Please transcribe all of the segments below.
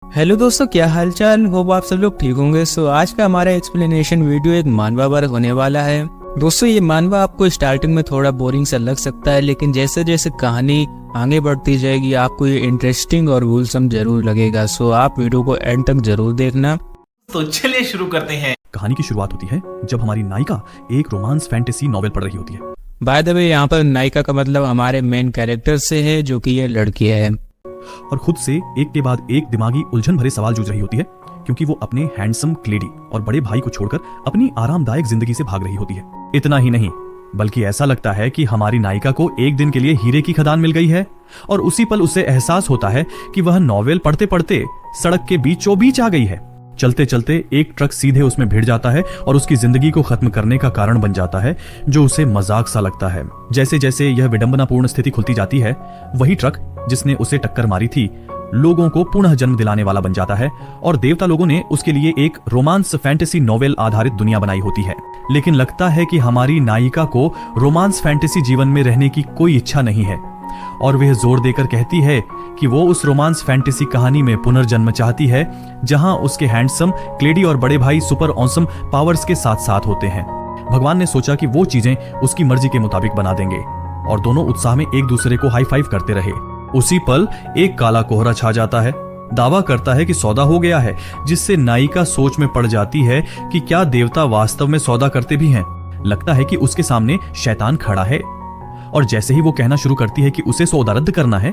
Hello दोस्तों, क्या हालचाल। होप आप सब लोग ठीक होंगे। आज का हमारा एक्सप्लेनेशन वीडियो एक मानवा पर होने वाला है। दोस्तों, ये मानवा आपको स्टार्टिंग में थोड़ा बोरिंग सा लग सकता है, लेकिन जैसे जैसे कहानी आगे बढ़ती जाएगी आपको ये इंटरेस्टिंग और वूलसम जरूर लगेगा। आप वीडियो को एंड तक जरूर देखना। तो चलिए शुरू करते हैं। कहानी की शुरुआत होती है जब हमारी नायिका एक रोमांस फैंटेसी नॉवेल पढ़ रही होती है। बाय द वे, यहाँ पर नायिका का मतलब हमारे मेन कैरेक्टर से है, जो कि ये लड़की है, और खुद से एक के बाद एक दिमागी उलझन भरे सवाल जूझ रही होती है, क्योंकि वो अपने हैंडसम क्लेडी और बड़े भाई को छोड़कर अपनी आरामदायक जिंदगी से भाग रही होती है। इतना ही नहीं, बल्कि ऐसा लगता है कि हमारी नायिका को एक दिन के लिए हीरे की खदान मिल गई है, और उसी पल उसे एहसास होता है कि वह नॉवेल पढ़ते पढ़ते सड़क के बीचों बीच आ गई है। चलते चलते एक ट्रक सीधे उसमें भिड़ जाता है और उसकी जिंदगी को खत्म करने का कारण बन जाता है, जो उसे मजाक सा लगता है। जैसे जैसे यह विडंबनापूर्ण स्थिति खुलती जाती है, वही ट्रक जिसने उसे टक्कर मारी थी लोगों को पुनः जन्म दिलाने वाला बन जाता है, और देवता लोगों ने उसके लिए एक रोमांस फैंटेसी नॉवेल आधारित दुनिया बनाई होती है। लेकिन लगता है कि हमारी नायिका को रोमांस फैंटेसी जीवन में रहने की कोई इच्छा नहीं है, और वह जोर देकर कहती है कि वो उस रोमांस फैंटेसी कहानी में पुनर्जन्म चाहती है, जहां उसके हैंडसम क्लेडी और बड़े भाई सुपर ऑसम पावर्स के साथ साथ होते हैं। भगवान ने सोचा कि वो चीजें उसकी मर्जी के मुताबिक बना देंगे, और दोनों उत्साह में एक दूसरे को हाई फाइव करते रहे। उसी पल एक काला कोहरा छा जाता है। दावा करता है कि सौदा हो गया है, जिससे नायिका सोच में पड़ जाती है कि क्या देवता वास्तव में सौदा करते भी हैं। लगता है कि उसके सामने शैतान खड़ा है, और जैसे ही वो कहना शुरू करती है कि उसे सौदा रद्द करना है,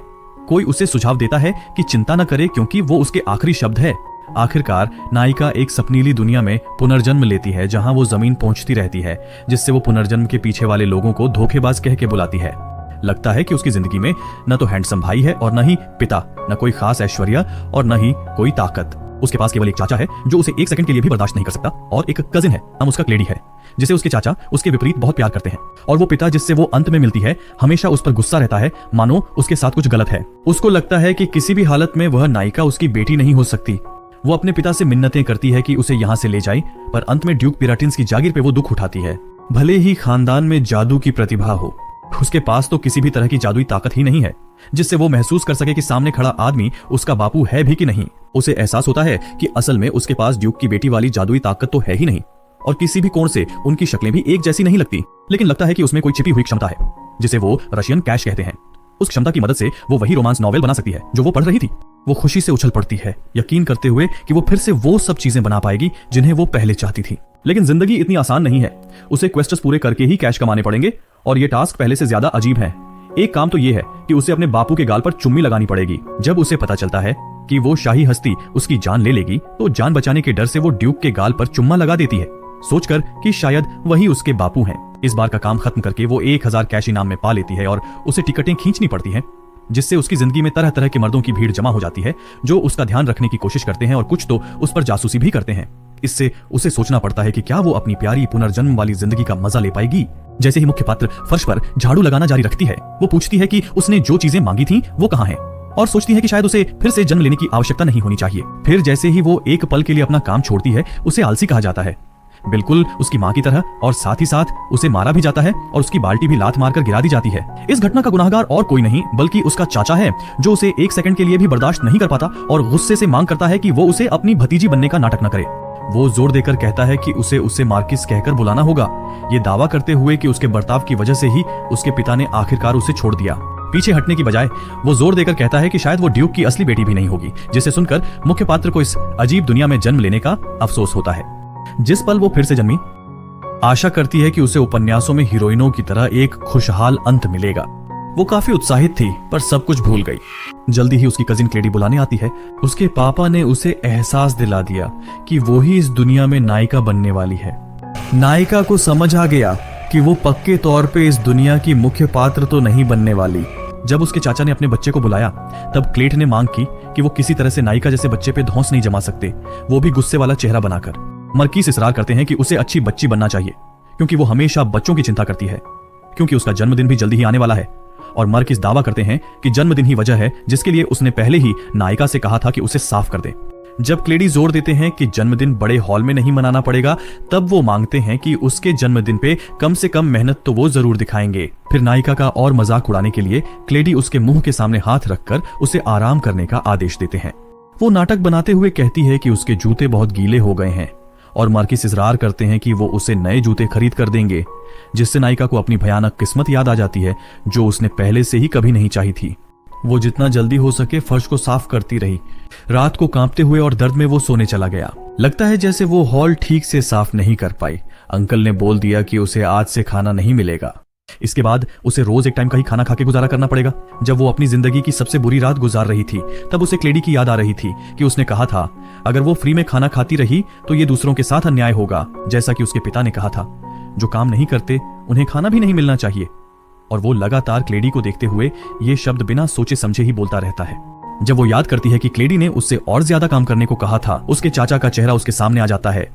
कोई उसे सुझाव देता है कि चिंता न करे, क्योंकि वो उसके आखिरी शब्द है। आखिरकार नायिका एक सपनीली दुनिया में पुनर्जन्म लेती है, जहां वो जमीन पहुंचती रहती है, जिससे वो पुनर्जन्म के पीछे वाले लोगों को धोखेबाज कह के बुलाती है। लगता है कि उसकी जिंदगी में न तो हैंडसम भाई है और न ही पिता, न कोई खास ऐश्वर्या और न ही कोई ताकत। उसके पास केवल एक चाचा है जो उसे एक सेकंड के लिए भी बर्दाश्त नहीं कर सकता, और एक कजिन है, नाम उसका क्लेडी है, जिसे उसके चाचा उसके विपरीत बहुत प्यार करते हैं। और वो पिता जिससे वो अंत में मिलती है हमेशा उस पर गुस्सा रहता है, मानो उसके साथ कुछ गलत है। उसको लगता है कि किसी भी हालत में वह नायिका उसकी बेटी नहीं हो सकती। वो अपने पिता से मिन्नतें करती है कि उसे यहाँ से ले जाए, पर अंत में ड्यूक पिराटिन्स की जागीर पे वो दुख उठाती है। भले ही खानदान में जादू की प्रतिभा हो, उसके पास तो किसी भी तरह की जादुई ताकत ही नहीं है जिससे वो महसूस कर सके कि सामने खड़ा आदमी उसका बापू है भी कि नहीं। उसे एहसास होता है कि असल में उसके पास ड्यूक की बेटी वाली जादुई ताकत तो है ही नहीं, और किसी भी कोण से उनकी शक्लें भी एक जैसी नहीं लगती। लेकिन लगता है कि उसमें कोई छिपी हुई क्षमता है, जिसे वो रशियन कैश कहते हैं। उस क्षमता की मदद से वो वही रोमांस नॉवेल बना सकती है जो वो पढ़ रही थी। वो खुशी से उछल पड़ती है, यकीन करते हुए कि वो फिर से वो सब चीजें बना पाएगी जिन्हें वो पहले चाहती थी। लेकिन जिंदगी इतनी आसान नहीं है। उसे क्वेस्ट्स पूरे करके ही कैश कमाने पड़ेंगे, और ये टास्क पहले से ज्यादा अजीब है। एक काम तो ये है कि उसे अपने बापू के गाल पर चुम्मी लगानी पड़ेगी। जब उसे पता चलता है कि वो शाही हस्ती उसकी जान ले लेगी, तो जान बचाने के डर से वो ड्यूक के गाल पर चुम्मा लगा देती है, सोचकर कि शायद वही उसके बापू हैं। इस बार का काम खत्म करके वो 1000 कैश इनाम में पा लेती है, और उसे टिकटें खींचनी पड़ती हैं, जिससे उसकी जिंदगी में तरह तरह के मर्दों की भीड़ जमा हो जाती है, जो उसका ध्यान रखने की कोशिश करते हैं और कुछ तो उस पर जासूसी भी करते हैं। इससे उसे सोचना पड़ता है कि क्या वो अपनी प्यारी पुनर्जन्म वाली जिंदगी का मजा ले पाएगी। जैसे ही मुख्य पात्र फर्श पर झाड़ू लगाना जारी रखती है, वो पूछती है कि उसने जो चीजें मांगी थी वो कहाँ हैं, और सोचती है कि शायद उसे फिर से जन्म लेने की आवश्यकता नहीं होनी चाहिए। फिर जैसे ही वो एक पल के लिए अपना काम छोड़ती है, उसे आलसी कहा जाता है, बिल्कुल उसकी मां की तरह, और साथ ही साथ उसे मारा भी जाता है और उसकी बाल्टी भी लात मारकर गिरा दी जाती है। इस घटना का गुनाहगार और कोई नहीं बल्कि उसका चाचा है, जो उसे एक सेकंड के लिए भी बर्दाश्त नहीं कर पाता और गुस्से से मांग करता है कि वो उसे अपनी भतीजी बनने का नाटक न करे। वो जोर देकर कहता है कि उसे मार्किस कहकर बुलाना होगा, ये दावा करते हुए कि उसके बर्ताव की वजह से ही उसके पिता ने आखिरकार उसे छोड़ दिया। पीछे हटने की बजाय वो जोर देकर कहता है कि शायद वो ड्यूक की असली बेटी भी नहीं होगी, जिसे सुनकर मुख्य पात्र को इस अजीब दुनिया में जन्म लेने का अफसोस होता है। जिस पल वो फिर से जन्मी, आशा करती है कि उसे उपन्यासों में हीरोइनों की तरह एक खुशहाल अंत मिलेगा। वो काफी उत्साहित थी, पर सब कुछ भूल गई। जल्दी ही उसकी कजिन क्लेडी बुलाने आती है। उसके पापा ने उसे एहसास दिला दिया कि वो ही इस दुनिया में नायिका बनने वाली है। नायिका को समझ आ गया कि वो पक्के तौर पे इस दुनिया की मुख्य पात्र तो नहीं बनने वाली। जब उसके चाचा ने अपने बच्चे को बुलाया, तब क्लेट ने मांग की कि वो किसी तरह से नायिका जैसे बच्चे पे धौंस नहीं जमा सकते, वो भी गुस्से वाला चेहरा बनाकर। मर्किस इसरार करते हैं कि उसे अच्छी बच्ची बनना चाहिए, क्योंकि वो हमेशा बच्चों की चिंता करती है, क्योंकि उसका जन्मदिन भी जल्दी ही आने वाला है। और मर्किस दावा करते हैं कि जन्मदिन ही वजह है जिसके लिए उसने पहले ही नायिका से कहा था कि उसे साफ कर दे। जब क्लेडी जोर देते हैं कि जन्मदिन बड़े हॉल में नहीं मनाना पड़ेगा, तब वो मांगते हैं कि उसके जन्मदिन पे कम से कम मेहनत तो वो जरूर दिखाएंगे। फिर नायिका का और मजाक उड़ाने के लिए क्लेडी उसके मुंह के सामने हाथ रखकर उसे आराम करने का आदेश देते हैं। वो नाटक बनाते हुए कहती है कि उसके जूते बहुत गीले हो गए हैं और मार्किस इजरार करते हैं कि वो उसे नए जूते खरीद कर देंगे, जिससे नायिका को अपनी भयानक किस्मत याद आ जाती है जो उसने पहले से ही कभी नहीं चाही थी। वो जितना जल्दी हो सके फर्श को साफ करती रही। रात को कांपते हुए और दर्द में वो सोने चला गया। लगता है जैसे वो हॉल ठीक से साफ नहीं कर पाई। अंकल ने बोल दिया कि उसे आज से खाना नहीं मिलेगा। इसके बाद उसे रोज एक टाइम का ही खाना खाके गुजारा करना पड़ेगा। जब वो अपनी जिंदगी की सबसे बुरी रात गुजार रही थी तब उसे क्लेडी की याद आ रही थी कि उसने कहा था अगर वो फ्री में खाना खाती रही तो ये दूसरों के साथ अन्याय होगा, जैसा कि उसके पिता ने कहा था। जो काम नहीं करते उन्हें खाना भी नहीं मिलना चाहिए। और वो लगातार क्लेडी को देखते हुए ये शब्द बिना सोचे समझे ही बोलता रहता है। जब वो याद करती है कि क्लेडी ने उससे और ज्यादा काम करने को कहा था, उसके चाचा का चेहरा उसके सामने आ जाता है।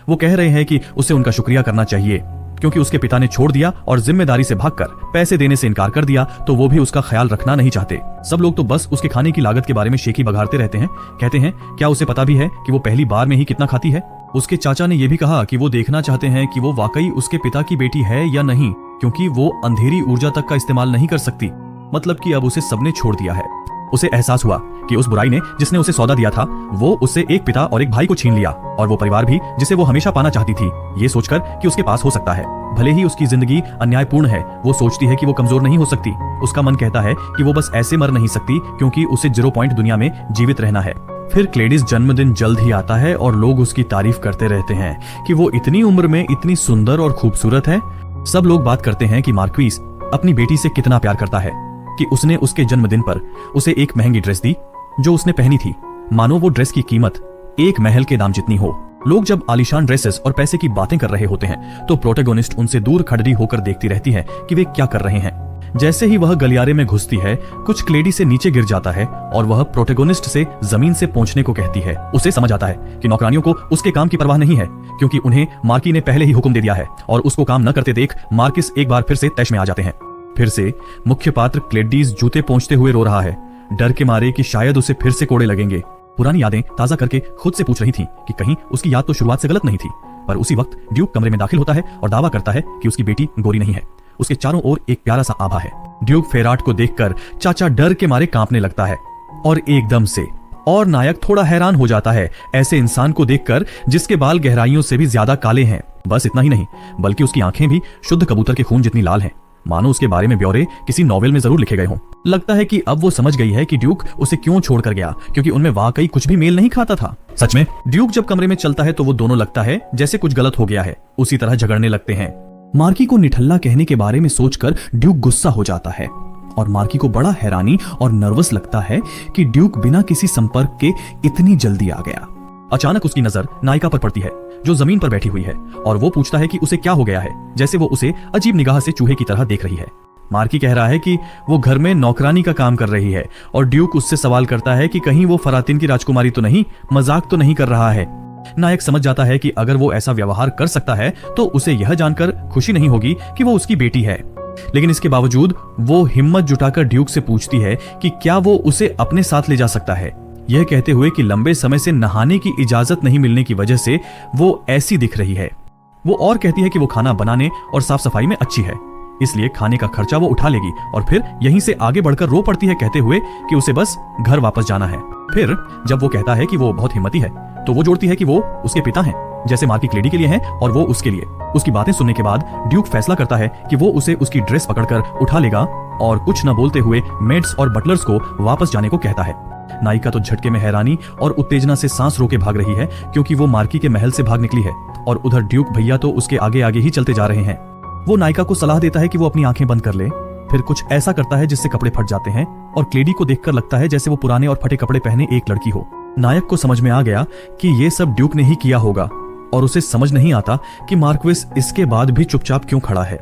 वो कह रहे हैं कि उसे उनका शुक्रिया करना चाहिए क्योंकि उसके पिता ने छोड़ दिया और जिम्मेदारी से भागकर पैसे देने से इनकार कर दिया, तो वो भी उसका ख्याल रखना नहीं चाहते। सब लोग तो बस उसके खाने की लागत के बारे में शेखी बघारते रहते हैं। कहते हैं क्या उसे पता भी है कि वो पहली बार में ही कितना खाती है। उसके चाचा ने यह भी कहा कि वो देखना चाहते हैं कि वो वाकई उसके पिता की बेटी है या नहीं, क्योंकि वो अंधेरी ऊर्जा तक का इस्तेमाल नहीं कर सकती। मतलब कि अब उसे सबने छोड़ दिया है। उसे एहसास हुआ कि उस बुराई ने जिसने उसे सौदा दिया था वो उससे एक पिता और एक भाई को छीन लिया, और वो परिवार भी जिसे वो हमेशा पाना चाहती थी, ये सोचकर कि उसके पास हो सकता है। भले ही उसकी जिंदगी अन्यायपूर्ण है, वो सोचती है कि वो कमजोर नहीं हो सकती। उसका मन कहता है कि वो बस ऐसे मर नहीं सकती क्योंकि उसे 0 पॉइंट दुनिया में जीवित रहना है। फिर क्लेडिस जन्मदिन जल्द ही आता है और लोग उसकी तारीफ करते रहते हैं कि वो इतनी उम्र में इतनी सुंदर और खूबसूरत है। सब लोग बात करते हैं कि मार्क्विस अपनी बेटी से कितना प्यार करता है कि उसने उसके जन्मदिन पर उसे एक महंगी ड्रेस दी जो उसने पहनी थी, मानो वो ड्रेस की कीमत एक महल के दाम जितनी हो। लोग जब आलीशान ड्रेसेस और पैसे की बातें कर रहे होते हैं तो प्रोटैगनिस्ट उनसे दूर खड़ी होकर देखती रहती है कि वे क्या कर रहे हैं। जैसे ही वह गलियारे में घुसती है, कुछ क्लेडी से नीचे गिर जाता है और वह प्रोटैगनिस्ट से जमीन से पहुंचने को कहती है। उसे समझ आता है कि नौकरानियों को उसके काम की परवाह नहीं है, क्योंकि उन्हें मार्की ने पहले ही हुक्म दे दिया है, और उसको काम न करते देख मार्किस एक बार फिर से तैश में आ जाते हैं। फिर से मुख्य पात्र क्लेडीज जूते पहुंचते हुए रो रहा है, डर के मारे कि शायद उसे फिर से कोड़े लगेंगे। पुरानी यादें ताजा करके खुद से पूछ रही थी कि कहीं उसकी याद तो शुरुआत से गलत नहीं थी। पर उसी वक्त ड्यूक कमरे में दाखिल होता है और दावा करता है कि उसकी बेटी गोरी नहीं है। उसके चारों ओर एक प्यारा सा आभा है। ड्यूक फेराट को देखकर चाचा डर के मारे कांपने लगता है और एकदम से, और नायक थोड़ा हैरान हो जाता है ऐसे इंसान को देखकर जिसके बाल गहराइयों से भी ज्यादा काले हैं। बस इतना ही नहीं, बल्कि उसकी आंखें भी शुद्ध कबूतर के खून जितनी लाल हैं, मानो उसके बारे में ब्यौरे किसी नॉवेल में जरूर लिखे गए हों। लगता है कि अब वो समझ गई है कि ड्यूक उसे क्यों छोड़कर गया, क्योंकि उनमें वाकई कुछ भी मेल नहीं खाता था। सच में ड्यूक जब कमरे में चलता है तो वो दोनों लगता है जैसे कुछ गलत हो गया है, उसी तरह झगड़ने लगते हैं। मार्की को निठल्ला कहने के बारे में सोचकर ड्यूक गुस्सा हो जाता है और मार्की को बड़ा हैरानी और नर्वस लगता है कि ड्यूक बिना किसी संपर्क के इतनी जल्दी आ गया। अचानक उसकी नजर नायिका पर पड़ती है जो जमीन पर बैठी हुई है, और वो पूछता है कि उसे क्या हो गया है, जैसे वो उसे अजीब निगाह से चूहे की तरह देख रही है। मार्की कह रहा है कि वो घर में नौकरानी का काम कर रही है, और ड्यूक उससे सवाल करता है कि कहीं वो फरातीन की राजकुमारी तो नहीं, मजाक तो नहीं कर रहा है। नायक समझ जाता है कि अगर वो ऐसा व्यवहार कर सकता है तो उसे यह जानकर खुशी नहीं होगी कि वो उसकी बेटी है। लेकिन इसके बावजूद वो हिम्मत जुटाकर ड्यूक से पूछती है कि क्या वो उसे अपने साथ ले जा सकता है, यह कहते हुए कि लंबे समय से नहाने की इजाजत नहीं मिलने की वजह से वो ऐसी दिख रही है। वो और कहती है कि वो खाना बनाने और साफ सफाई में अच्छी है, इसलिए खाने का खर्चा वो उठा लेगी, और फिर यहीं से आगे बढ़कर रो पड़ती है कहते हुए कि उसे बस घर वापस जाना है। फिर जब वो कहता है कि वो बहुत हिम्मती है तो वो जोड़ती है कि वो उसके पिता हैं, जैसे मार्की क्लेडी के लिए हैं और वो उसके लिए। उसकी बातें सुनने के बाद ड्यूक फैसला करता है कि वो उसे उसकी ड्रेस पकड़कर उठा लेगा और कुछ न बोलते हुए मेड्स और बटलर्स को वापस जाने को कहता है। नायिका तो झटके में हैरानी और उत्तेजना से सांस रोके भाग रही है, क्योंकि वो मार्की के महल से भाग निकली है, और उधर ड्यूक भैया तो उसके आगे आगे ही चलते जा रहे हैं। वो नायिका को सलाह देता है कि वो अपनी आंखें बंद कर ले, फिर कुछ ऐसा करता है जिससे कपड़े फट जाते हैं, और क्लेडी को देखकर लगता है जैसे वो पुराने और फटे कपड़े पहने एक लड़की हो। नायक को समझ में आ गया कि ये सब ड्यूक ने ही किया होगा, और उसे समझ नहीं आता कि मार्क्विस इसके बाद भी चुपचाप क्यों खड़ा है।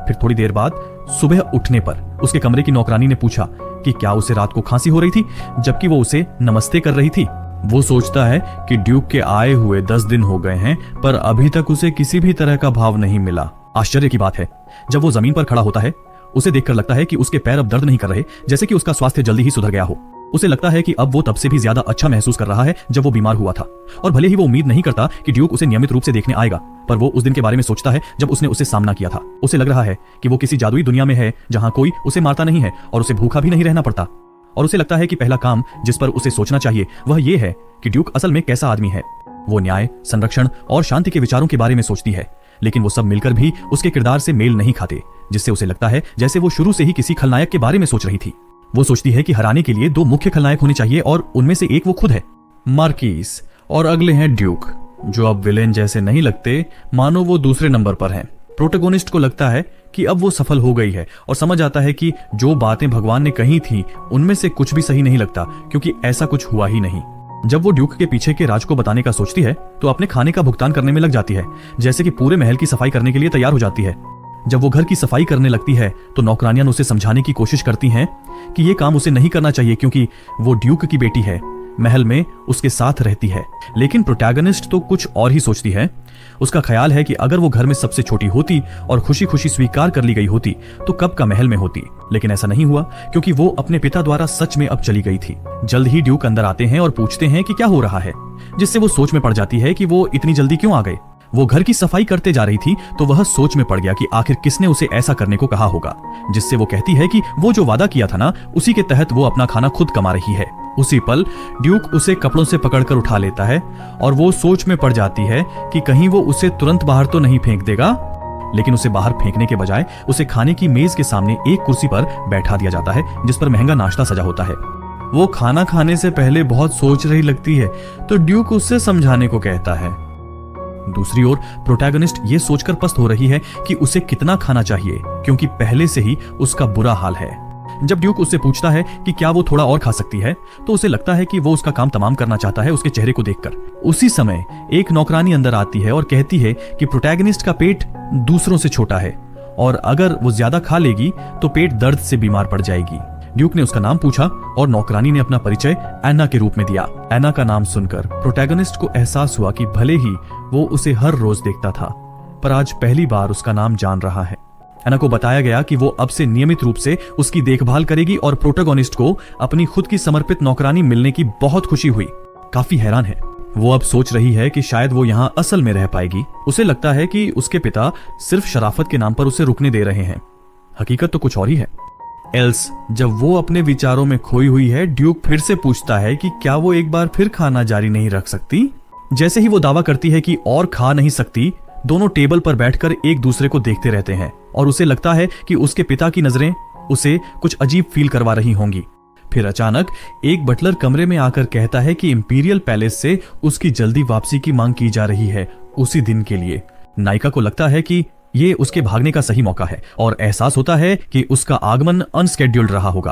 फिर थोड़ी देर बाद सुबह उठने पर उसके कमरे की नौकरानी ने पूछा कि क्या उसे रात को खांसी हो रही थी, जबकि वो उसे नमस्ते कर रही थी। वो सोचता है कि ड्यूक के आए हुए 10 दिन हो गए हैं, पर अभी तक उसे किसी भी तरह का भाव नहीं मिला। आश्चर्य की बात है, जब वो जमीन पर खड़ा होता है उसे देखकर लगता है कि उसके पैर अब दर्द नहीं कर रहे, जैसे कि उसका स्वास्थ्य जल्दी ही सुधर गया हो। उसे लगता है कि अब वो तब से भी ज्यादा अच्छा महसूस कर रहा है जब वो बीमार हुआ था, और भले ही वो उम्मीद नहीं करता कि ड्यूक उसे नियमित रूप से देखने आएगा, पर वो उस दिन के बारे में सोचता है जब उसने उसे सामना किया था। उसे लग रहा है कि वो किसी जादुई दुनिया में है जहां कोई उसे मारता नहीं है और उसे भूखा भी नहीं रहना पड़ता। और उसे लगता है कि पहला काम जिस पर उसे सोचना चाहिए वह ये है कि ड्यूक असल में कैसा आदमी है। वो न्याय, संरक्षण और शांति के विचारों के बारे में सोचती है, लेकिन वो सब मिलकर भी उसके किरदार से मेल नहीं खाते, जिससे उसे लगता है जैसे वो शुरू से ही किसी खलनायक के बारे में सोच रही थी। वो सोचती है कि हराने के लिए 2 मुख्य खलनायक होने चाहिए और उनमें से एक वो खुद है, मार्किस, और अगले हैं ड्यूक, जो अब विलेन जैसे नहीं लगते, मानो वो दूसरे नंबर पर हैं। प्रोटोगोनिस्ट को लगता है कि अब वो सफल हो गई है और समझ आता है कि जो बातें भगवान ने कही थी उनमें से कुछ भी सही नहीं लगता, क्योंकि ऐसा कुछ हुआ ही नहीं। जब वो ड्यूक के पीछे के राज को बताने का सोचती है तो अपने खाने का भुगतान करने में लग जाती है, जैसे कि पूरे महल की सफाई करने के लिए तैयार हो जाती है। जब वो घर की सफाई करने लगती है तो नौकरानियां उसे समझाने की कोशिश करती हैं कि ये काम उसे नहीं करना चाहिए, क्योंकि वो ड्यूक की बेटी है, महल में उसके साथ रहती है। लेकिन प्रोटैगनिस्ट तो कुछ और ही सोचती है। उसका ख्याल है कि अगर वो घर में सबसे छोटी होती और खुशी खुशी स्वीकार कर ली गई होती तो कब का महल में होती। लेकिन ऐसा नहीं हुआ, क्योंकि वो अपने पिता द्वारा सच में अब चली गई थी। जल्द ही ड्यूक अंदर आते हैं और पूछते हैं कि क्या हो रहा है, जिससे वो सोच में पड़ जाती है कि वो इतनी जल्दी क्यों आ गए। वो घर की सफाई करते जा रही थी तो वह सोच में पड़ गया कि आखिर किसने उसे ऐसा करने को कहा होगा, जिससे वो कहती है कि वो जो वादा किया था ना, उसी के तहत वो अपना खाना खुद कमा रही है। उसी पल ड्यूक उसे कपड़ों से पकड़कर उठा लेता है और वो सोच में पड़ जाती है कि कहीं वो उसे तुरंत बाहर तो नहीं फेंक देगा। लेकिन उसे बाहर फेंकने के बजाय उसे खाने की मेज के सामने एक कुर्सी पर बैठा दिया जाता है, जिस पर महंगा नाश्ता सजा होता है। वो खाना खाने से पहले बहुत सोच रही लगती है तो ड्यूक उससे समझाने को कहता है। दूसरी ओर प्रोटैगनिस्ट ये सोचकर पस्त हो रही है कि उसे कितना खाना चाहिए, क्योंकि पहले से ही उसका बुरा हाल है। जब ड्यूक उससे पूछता है कि क्या वो थोड़ा और खा सकती है तो उसे लगता है कि वो उसका काम तमाम करना चाहता है उसके चेहरे को देखकर। उसी समय एक नौकरानी अंदर आती है और कहती है कि प्रोटैगनिस्ट का पेट दूसरों से छोटा है और अगर वो ज्यादा खा लेगी तो पेट दर्द से बीमार पड़ जाएगी। ड्यूक ने उसका नाम पूछा और नौकरानी ने अपना परिचय एना के रूप में दिया। एना का नाम सुनकर प्रोटैगनिस्ट को एहसास हुआ कि भले ही वो उसे हर रोज देखता था, पर आज पहली बार उसका नाम जान रहा है। एना को बताया गया कि वो अब से नियमित रूप से उसकी देखभाल करेगी और प्रोटोगोनिस्ट को अपनी खुद की समर्पित नौकरानी मिलने की बहुत खुशी हुई। काफी हैरान है। वो अब सोच रही है कि शायद वो यहाँ असल में रह पाएगी। उसे लगता है कि उसके पिता सिर्फ शराफत के नाम पर उसे रुकने दे रहे हैं, हकीकत तो कुछ और ही है। एल्स जब वो अपने विचारों में खोई हुई है, ड्यूक फिर से पूछता है कि क्या वो एक बार फिर खाना जारी नहीं रख सकती। जैसे ही वो दावा करती है कि और खा नहीं सकती, दोनों टेबल पर बैठकर एक दूसरे को देखते रहते हैं और उसे लगता है कि उसके पिता की नजरें उसे कुछ अजीब फील करवा रही होंगी। फिर अचानक एक बटलर कमरे में आकर कहता है कि इंपीरियल पैलेस से उसकी जल्दी वापसी की मांग की जा रही है, उसी दिन के लिए। नायिका को लगता है कि ये उसके भागने का सही मौका है और एहसास होता है कि उसका आगमन अनस्केड्यूल्ड रहा होगा।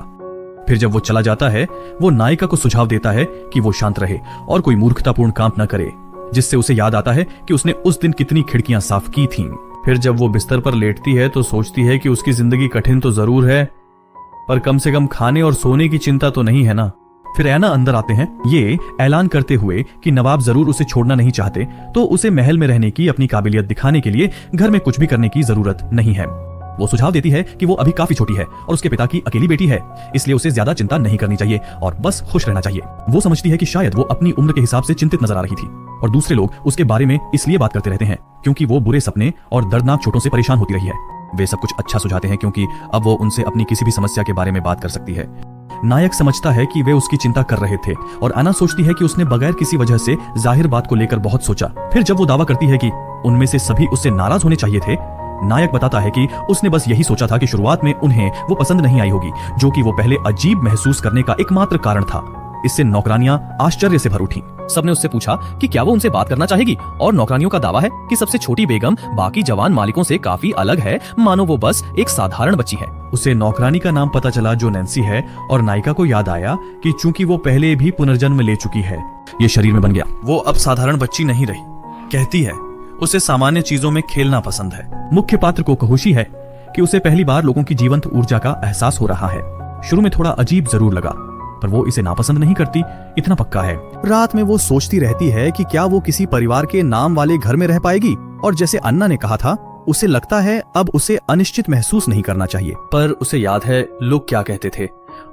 फिर जब वो चला जाता है, वो नायिका को सुझाव देता है कि वो शांत रहे और कोई मूर्खतापूर्ण काम न करे, जिससे उसे याद आता है कि उसने उस दिन कितनी खिड़कियां साफ की थीं। फिर जब वो बिस्तर पर लेटती है तो सोचती है कि उसकी जिंदगी कठिन तो जरूर है, पर कम से कम खाने और सोने की चिंता तो नहीं है ना। फिर ऐना अंदर आते हैं, ये ऐलान करते हुए कि नवाब जरूर उसे छोड़ना नहीं चाहते, तो उसे महल में रहने की अपनी काबिलियत दिखाने के लिए घर में कुछ भी करने की जरूरत नहीं है। वो सुझाव देती है कि वो अभी काफी छोटी है और उसके पिता की अकेली बेटी है, इसलिए उसे ज्यादा चिंता नहीं करनी चाहिए और बस खुश रहना चाहिए। वो समझती है कि शायद वो अपनी उम्र के हिसाब से चिंतित नजर आ रही थी और दूसरे लोग उसके बारे में इसलिए बात करते रहते हैं क्योंकि वो बुरे सपने और दर्दनाक चोटों से परेशान होती रही है। वे सब कुछ अच्छा सुझाते हैं क्योंकि अब वो उनसे अपनी किसी भी समस्या के बारे में बात कर सकती है। नायक समझता है कि वे उसकी चिंता कर रहे थे और आना सोचती है कि उसने बगैर किसी वजह से जाहिर बात को लेकर बहुत सोचा। फिर जब वो दावा करती है कि उनमें से सभी उससे नाराज होने चाहिए थे, नायक बताता है कि उसने बस यही सोचा था कि शुरुआत में उन्हें वो पसंद नहीं आई होगी, जो कि वो पहले अजीब महसूस करने का एकमात्र कारण था। इससे नौकरानियां आश्चर्य से भर उठी। सबने उससे पूछा कि क्या वो उनसे बात करना चाहेगी और नौकरानियों का दावा है कि सबसे छोटी बेगम बाकी जवान मालिकों से काफी अलग है, मानो वो बस एक साधारण बच्ची है। उसे नौकरानी का नाम पता चला जो नैन्सी है और नायिका को याद आया कि चूंकि वो पहले भी पुनर्जन्म ले चुकी है, ये शरीर में बन गया, वो अब साधारण बच्ची नहीं रही। कहती है उसे सामान्य चीजों में खेलना पसंद है। मुख्य पात्र को खुशी है कि उसे पहली बार लोगों की जीवंत ऊर्जा का एहसास हो रहा है। शुरू में थोड़ा अजीब जरूर लगा, पर वो इसे नापसंद नहीं करती, इतना पक्का है। रात में वो सोचती रहती है कि क्या वो किसी परिवार के नाम वाले घर में रह पाएगी, और जैसे अन्ना ने कहा था, उसे लगता है अब उसे अनिश्चित महसूस नहीं करना चाहिए। पर उसे याद है लोग क्या कहते थे,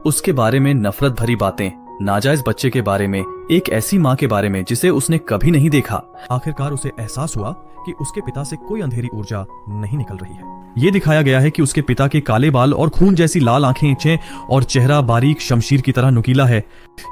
उसके बारे में नफरत भरी बातें, नाजायज बच्चे के बारे में, एक ऐसी माँ के बारे में जिसे उसने कभी नहीं देखा। आखिरकार उसे एहसास हुआ कि उसके पिता से कोई अंधेरी ऊर्जा नहीं निकल रही है। ये दिखाया गया है कि उसके पिता के काले बाल और खून जैसी लाल आंखें और चेहरा बारीक शमशीर की तरह नुकीला है।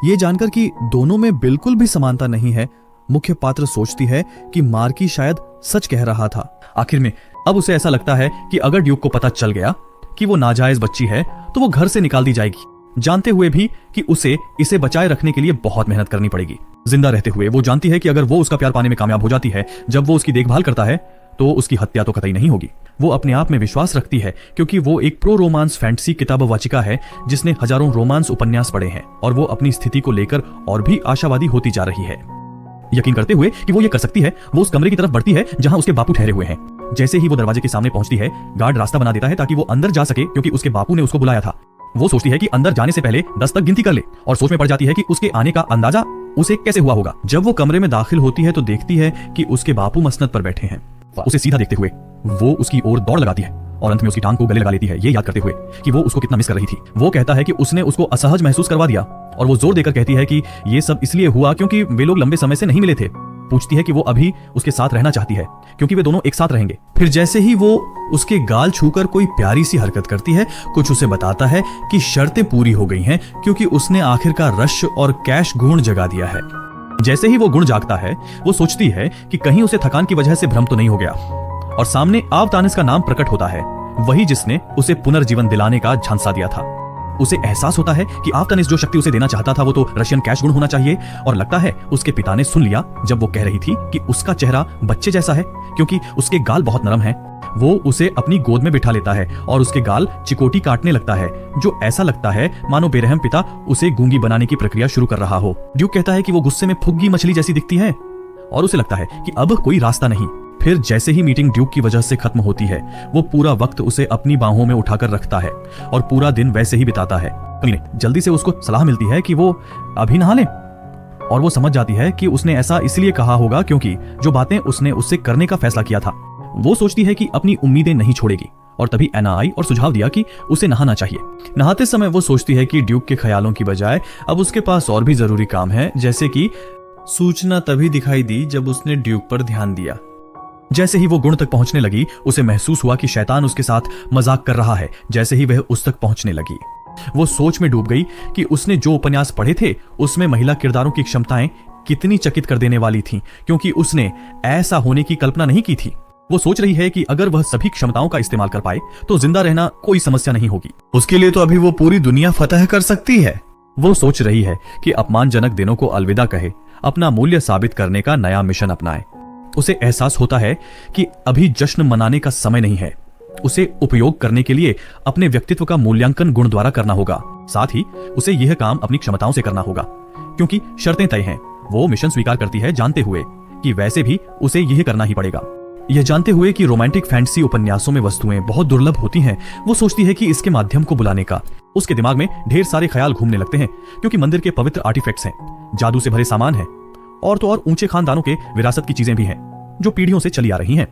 ये जानकर कि दोनों में बिल्कुल भी समानता नहीं है, मुख्य पात्र सोचती है कि मार्की शायद सच कह रहा था। आखिर में अब उसे ऐसा लगता है कि अगर ड्यूक को पता चल गया कि वो नाजायज बच्ची है तो वो घर से निकाल दी जाएगी, जानते हुए भी कि उसे इसे बचाए रखने के लिए बहुत मेहनत करनी पड़ेगी। जिंदा रहते हुए वो जानती है कि अगर वो उसका प्यार पाने में कामयाब हो जाती है, जब वो उसकी देखभाल करता है, तो उसकी हत्या तो कतई नहीं होगी। वो अपने आप में विश्वास रखती है क्योंकि वो एक प्रो रोमांस फैंटेसी किताब वाचिका है जिसने हजारों रोमांस उपन्यास पढ़े हैं और वो अपनी स्थिति को लेकर और भी आशावादी होती जा रही है। यकीन करते हुए कि वो ये कर सकती है, वो उस कमरे की तरफ बढ़ती है जहां उसके बापू ठहरे हुए हैं। जैसे ही वो दरवाजे के सामने पहुंचती है, गार्ड रास्ता बना देता है ताकि वो अंदर जा सके क्योंकि उसके बापू ने उसको बुलाया था। वो सोचती है कि अंदर जाने से पहले 10 तक गिनती कर ले और सोच में पड़ जाती है कि उसके आने का अंदाजा उसे कैसे हुआ होगा। जब वो कमरे में दाखिल होती है तो देखती है कि उसके बापू मसनद पर बैठे हैं। उसे सीधा देखते हुए वो उसकी ओर दौड़ लगाती है और अंत में उसकी टांग को गले लगा लेती है, ये याद करते हुए कि वो उसको कितना मिस कर रही थी। वो कहता है कि उसने उसको असहज महसूस करवा दिया और वो जोर देकर कहती है कि ये सब इसलिए हुआ क्योंकि वे लोग लंबे समय से नहीं मिले थे। पूछती है कि वो अभी उसके साथ रहना चाहती है क्योंकि वे दोनों एक साथ रहेंगे। फिर जैसे ही वो उसके गाल छूकर कोई प्यारी सी हरकत करती है, कुछ उसे बताता है कि शर्तें पूरी हो गई हैं क्योंकि उसने आखिरकार रश और कैश गुण जगा दिया है। जैसे ही वो गुण जागता है, वो सोचती है कि कहीं उसे थकान की वजह से भ्रम तो नहीं हो गया और सामने आवतानिस का नाम प्रकट होता है, वही जिसने उसे पुनर्जीवन दिलाने का झांसा दिया था। उसे एहसास होता है कि आवतानिस जो शक्ति उसे देना चाहता था वो तो रशियन कैश गुण होना चाहिए और लगता है उसके पिता ने सुन लिया जब वो कह रही थी कि उसका चेहरा बच्चे जैसा है क्योंकि उसके गाल बहुत नरम हैं। वो उसे अपनी गोद में बिठा लेता है और उसके गाल चिकोटी काटने लगता है, जो ऐसा लगता है मानो बेरहम पिता उसे गूंगी बनाने की प्रक्रिया शुरू कर रहा हो। ड्यूक कहता है कि वो गुस्से में फुग्गी मछली जैसी दिखती है और उसे लगता है कि अब कोई रास्ता नहीं। फिर जैसे ही मीटिंग ड्यूक की वजह से खत्म होती है, वो पूरा वक्त उसे अपनी बाहों में उठाकर रखता है और पूरा दिन वैसे ही बिताता है। जल्दी से उसको सलाह मिलती है कि वो अभी नहा ले और वो समझ जाती है कि उसने ऐसा इसलिए कहा होगा क्योंकि जो बातें उसने उससे करने का फैसला किया था। वो सोचती है कि अपनी उम्मीदें नहीं छोड़ेगी और तभी एना आई और सुझाव दिया कि उसे नहाना चाहिए। नहाते समय वो सोचती है कि ड्यूक के ख्यालों की बजाय अब उसके पास और भी जरूरी काम है, जैसे कि सूचना तभी दिखाई दी जब उसने ड्यूक पर ध्यान दिया। जैसे ही वो गुण तक पहुंचने लगी, उसे महसूस हुआ कि शैतान उसके साथ मजाक कर रहा है। जैसे ही वह उस तक पहुंचने लगी, वो सोच में डूब गई कि उसने जो उपन्यास पढ़े थे उसमें महिला किरदारों की क्षमताएं कितनी चकित कर देने वाली थीं, क्योंकि उसने ऐसा होने की कल्पना नहीं की थी। वो सोच रही है कि अगर वह सभी क्षमताओं का इस्तेमाल कर पाए तो जिंदा रहना कोई समस्या नहीं होगी। उसके लिए तो अभी वो पूरी दुनिया फतह कर सकती है। वो सोच रही है कि अपमानजनक दिनों को अलविदा कहे, अपना मूल्य साबित करने का नया मिशन अपनाए। उसे एहसास होता है कि अभी जश्न मनाने का समय नहीं है। उसे उपयोग करने के लिए अपने व्यक्तित्व का मूल्यांकन गुण द्वारा करना होगा। साथ ही उसे यह काम अपनी क्षमताओं से करना होगा क्योंकि शर्तें तय हैं। वो मिशन स्वीकार करती है जानते हुए कि वैसे भी उसे यह करना ही पड़ेगा। यह जानते हुए कि रोमांटिक फैंटेसी उपन्यासों में वस्तुएं बहुत दुर्लभ होती हैं, वो सोचती है कि इसके माध्यम को बुलाने का। उसके दिमाग में ढेर सारे ख्याल घूमने लगते हैं क्योंकि मंदिर के पवित्र आर्टिफैक्ट्स हैं, जादू से भरे सामान हैं और तो और ऊंचे खानदानों के विरासत की चीजें भी हैं जो पीढ़ियों से चली आ रही हैं।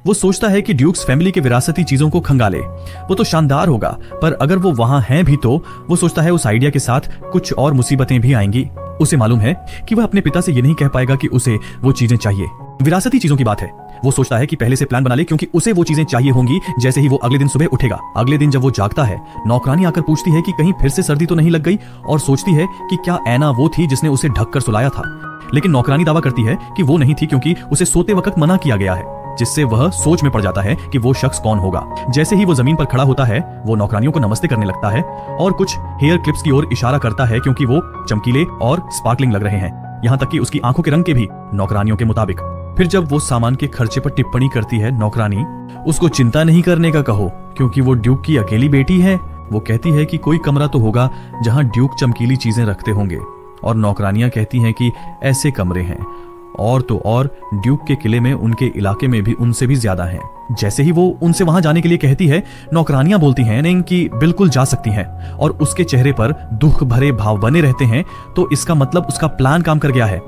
वो सोचता है कि ड्यूक्स फैमिली के विरासती चीजों को खंगाले, वो तो शानदार होगा, पर अगर वो वहां हैं भी तो वो सोचता है उस आइडिया के साथ कुछ और मुसीबतें भी आएंगी। उसे मालूम है कि वह अपने पिता से ये नहीं कह पाएगा कि उसे वो चीजें चाहिए। विरासती चीजों की बात है। वो सोचता है कि पहले से प्लान बना ले क्योंकि उसे वो चीजें चाहिए होंगी जैसे ही वो अगले दिन सुबह उठेगा। अगले दिन जब वो जागता है, नौकरानी आकर पूछती है कि कहीं फिर से सर्दी तो नहीं लग गई और सोचती है कि क्या ऐना वो थी जिसने उसे ढककर सुलाया था। लेकिन नौकरानी दावा करती है कि वो नहीं थी क्योंकि उसे सोते वक्त मना किया गया है, जिससे वह सोच में पड़ जाता है कि वो शख्स कौन होगा। जैसे ही वो जमीन पर खड़ा होता है, वो नौकरानियों को नमस्ते करने लगता है और कुछ हेयर क्लिप्स की ओर इशारा करता है क्योंकि वो चमकीले और स्पार्कलिंग लग रहे हैं, यहाँ तक कि उसकी आंखों के रंग के भी नौकरानियों के मुताबिक। फिर जब वो सामान के खर्चे पर टिप्पणी करती है नौकरानी, उसको चिंता नहीं करने का कहो क्योंकि वो ड्यूक की अकेली बेटी है। वो कहती है कि कोई कमरा तो होगा जहां ड्यूक चमकीली चीजें रखते होंगे और नौकरानियां कहती हैं कि ऐसे कमरे हैं और तो और ड्यूक के किले में उनके इलाके में भी उनसे भी ज्यादा हैं। जैसे ही वो उनसे वहां जाने के लिए कहती है, नौकरानियां बोलती हैं नहीं कि बिल्कुल जा सकती हैं और उसके चेहरे पर दुख भरे भाव बने रहते हैं, तो इसका मतलब उसका प्लान काम कर गया है।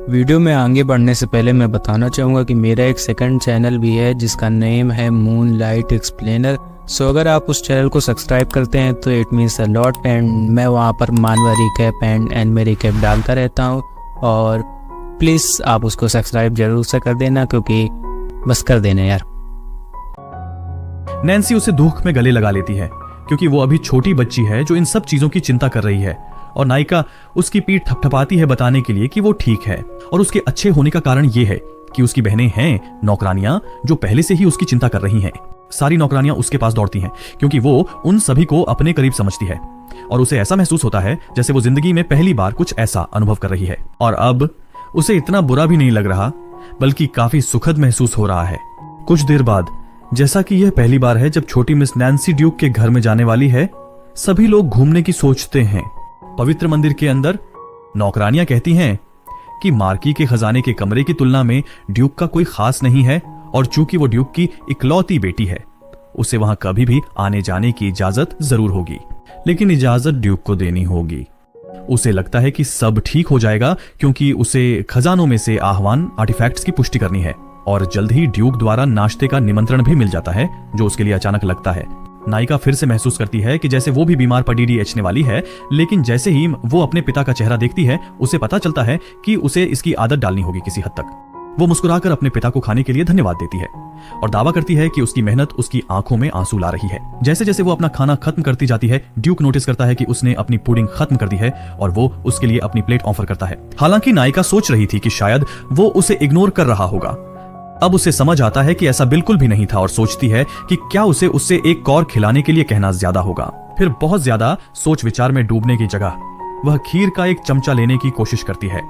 वीडियो में आगे बढ़ने से पहले मैं बताना चाहूँगा कि मेरा एक सेकंड चैनल भी है जिसका नेम है मूनलाइट एक्सप्लेनर। सो अगर आप उस चैनल को सब्सक्राइब करते हैं तो it means a lot, and मैं वहाँ पर मानवा रिकैप एंड एनिमे रिकैप डालता रहता हूँ और प्लीज़ आप उसको सब्सक्राइब जरूर से कर देना क्योंकि बस कर देना यार। नैन्सी उसे दुख में गले लगा लेती है क्योंकि वो अभी छोटी बच्ची है जो इन सब चीजों की चिंता कर रही है, और नायिका उसकी पीठ थपथपाती है बताने के लिए कि वो ठीक है, और उसके अच्छे होने का कारण ये है कि उसकी बहनें हैं नौकरानियां जो पहले से ही उसकी चिंता कर रही हैं। सारी नौकरानियां उसके पास दौड़ती हैं क्योंकि वो उन सभी को अपने करीब समझती है, और उसे ऐसा महसूस होता है जैसे वो जिंदगी में पहली बार कुछ ऐसा अनुभव कर रही है। और अब उसे इतना बुरा भी नहीं लग रहा, बल्कि काफी सुखद महसूस हो रहा है। कुछ देर बाद, जैसा कि यह पहली बार है जब छोटी मिस नैन्सी ड्यूक के घर में जाने वाली है, सभी लोग घूमने की सोचते हैं। पवित्र मंदिर के अंदर नौकरानियां कहती हैं कि मार्की के खजाने के कमरे की तुलना में ड्यूक का कोई खास नहीं है, और चूंकि वो ड्यूक की इकलौती बेटी है, उसे वहां कभी भी आने जाने की इजाजत जरूर होगी, लेकिन इजाजत ड्यूक को देनी होगी। उसे लगता है कि सब ठीक हो जाएगा क्योंकि उसे खजानों में से आह्वान आर्टिफैक्ट्स की पुष्टि करनी है, और जल्द ही ड्यूक द्वारा नाश्ते का निमंत्रण भी मिल जाता है जो उसके लिए अचानक लगता है। नायिका फिर से महसूस करती है कि जैसे वो भी बीमार पड़ी डीएचने वाली है, लेकिन जैसे ही वो अपने पिता का चेहरा देखती है, उसे पता चलता है कि उसे इसकी आदत डालनी होगी किसी हद तक। वो मुस्कुराकर अपने पिता को खाने के लिए धन्यवाद देती है और दावा करती है कि उसकी मेहनत उसकी आंखों में आंसू ला रही है। जैसे जैसे वो अपना खाना खत्म करती जाती है, ड्यूक नोटिस करता है कि उसने अपनी पुडिंग खत्म कर दी है, और वो उसके लिए अपनी प्लेट ऑफर करता है। हालांकि नायिका सोच रही थी कि शायद वो उसे इग्नोर कर रहा होगा। अब उसे समझ आता है कि ऐसा बिल्कुल भी नहीं था, और सोचती है कि क्या उसे उससे एक और खिलाने के लिए कहना ज्यादा होगा। फिर बहुत ज्यादा सोच विचार में डूबने की जगह वह खीर का एक चमचा लेने की कोशिश करती है,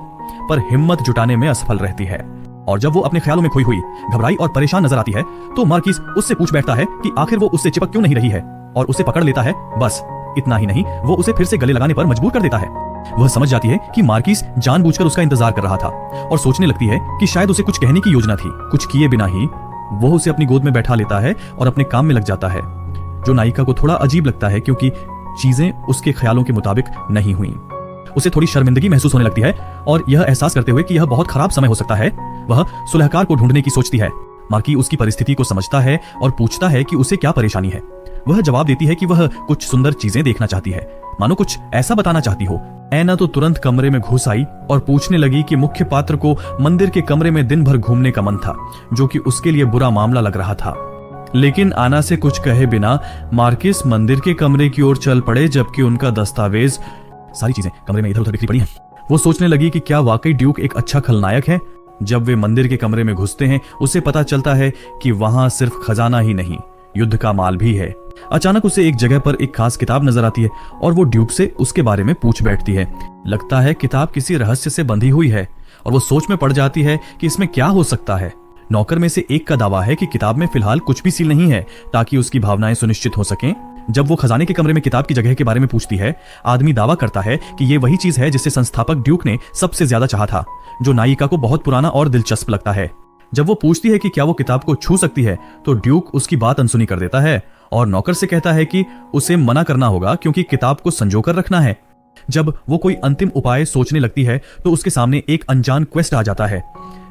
पर हिम्मत जुटाने में असफल रहती है। और जब वो अपने ख्यालों में खोई हुई, घबराई और परेशान नजर आती है, तो मार्किस उससे पूछ बैठता है कि आखिर वो उससे चिपक क्यों नहीं रही है, और उसे पकड़ लेता है। बस इतना ही नहीं, वो उसे फिर से गले लगाने पर मजबूर कर देता है। वह समझ जाती है कि मार्किस जानबूझकर उसका इंतजार कर रहा था, और सोचने लगती है कि शायद उसे कुछ कहने की योजना थी। कुछ किए बिना ही वो उसे अपनी गोद में बैठा लेता है और अपने काम में लग जाता है, जो नायिका को थोड़ा अजीब लगता है क्योंकि चीजें उसके ख्यालों के मुताबिक नहीं हुई। उसे थोड़ी शर्मिंदगी महसूस होने लगती है, और यह एहसास करते हुए कि यह बहुत खराब समय हो सकता है, वह सुलहकार को ढूंढने की सोचती है। मार्की उसकी परिस्थिति को समझता है और पूछता है कि उसे क्या परेशानी है। वह जवाब देती है कि वह कुछ सुंदर चीजें देखना चाहती है, मानो कुछ ऐसा बताना चाहती हो। ऐना तो तुरंत कमरे में घुस आई और पूछने लगी कि मुख्य पात्र को मंदिर के कमरे में दिन भर घूमने का मन था, जो कि उसके लिए बुरा मामला लग रहा था। लेकिन आना से कुछ कहे बिना मार्किस मंदिर के कमरे की ओर चल पड़े, जबकि उनका दस्तावेज, सारी चीजें कमरे में इधर उधर बिखरी पड़ी हैं। वो सोचने लगी कि क्या वाकई ड्यूक एक अच्छा खलनायक है। जब वे मंदिर के कमरे में घुसते हैं, उसे पता चलता है कि वहां सिर्फ खजाना ही नहीं, युद्ध का माल भी है। अचानक उसे एक जगह पर एक खास किताब नजर आती है, और वो ड्यूक से उसके बारे में पूछ बैठती है। लगता है किताब किसी रहस्य से बंधी हुई है, और वो सोच में पड़ जाती है कि इसमें क्या हो सकता है। नौकर में से एक का दावा है कि किताब में फिलहाल कुछ भी सील नहीं है, ताकि उसकी भावनाएं सुनिश्चित हो सकें। जब वो खजाने के कमरे में किताब की जगह के बारे में पूछती है, आदमी दावा करता है कि ये वही चीज है जिसे संस्थापक ड्यूक ने सबसे ज्यादा चाहा था, जो नायिका को बहुत पुराना और दिलचस्प लगता है। जब वो पूछती है कि क्या वो किताब को छू सकती है, तो ड्यूक उसकी बात अनसुनी कर देता है और नौकर से कहता है कि उसे मना करना होगा क्योंकि किताब को संजोकर रखना है। जब वो कोई अंतिम उपाय सोचने लगती है, तो उसके सामने एक अनजान क्वेस्ट आ जाता है,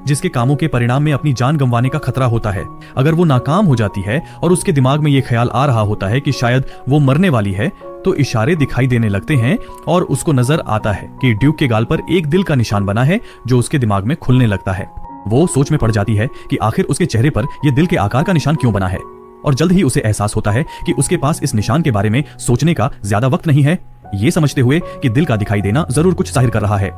जिसके कामों के परिणाम में अपनी जान गंवाने का खतरा होता है। अगर वो नाकाम हो जाती है और उसके दिमाग में ये ख्याल आ रहा होता है कि शायद वो मरने वाली है, तो इशारे दिखाई देने लगते हैं और उसको नजर आता है कि ड्यूक के गाल पर एक दिल का निशान बना है, जो उसके दिमाग में खुलने लगता है। वो सोच में पड़ जाती है कि आखिर उसके चेहरे पर यह दिल के आकार का निशान क्यों बना है, और जल्द ही उसे एहसास होता है कि उसके पास इस निशान के बारे में सोचने का ज्यादा वक्त नहीं है, ये समझते हुए कि दिल का दिखाई देना जरूर कुछ जाहिर कर रहा है।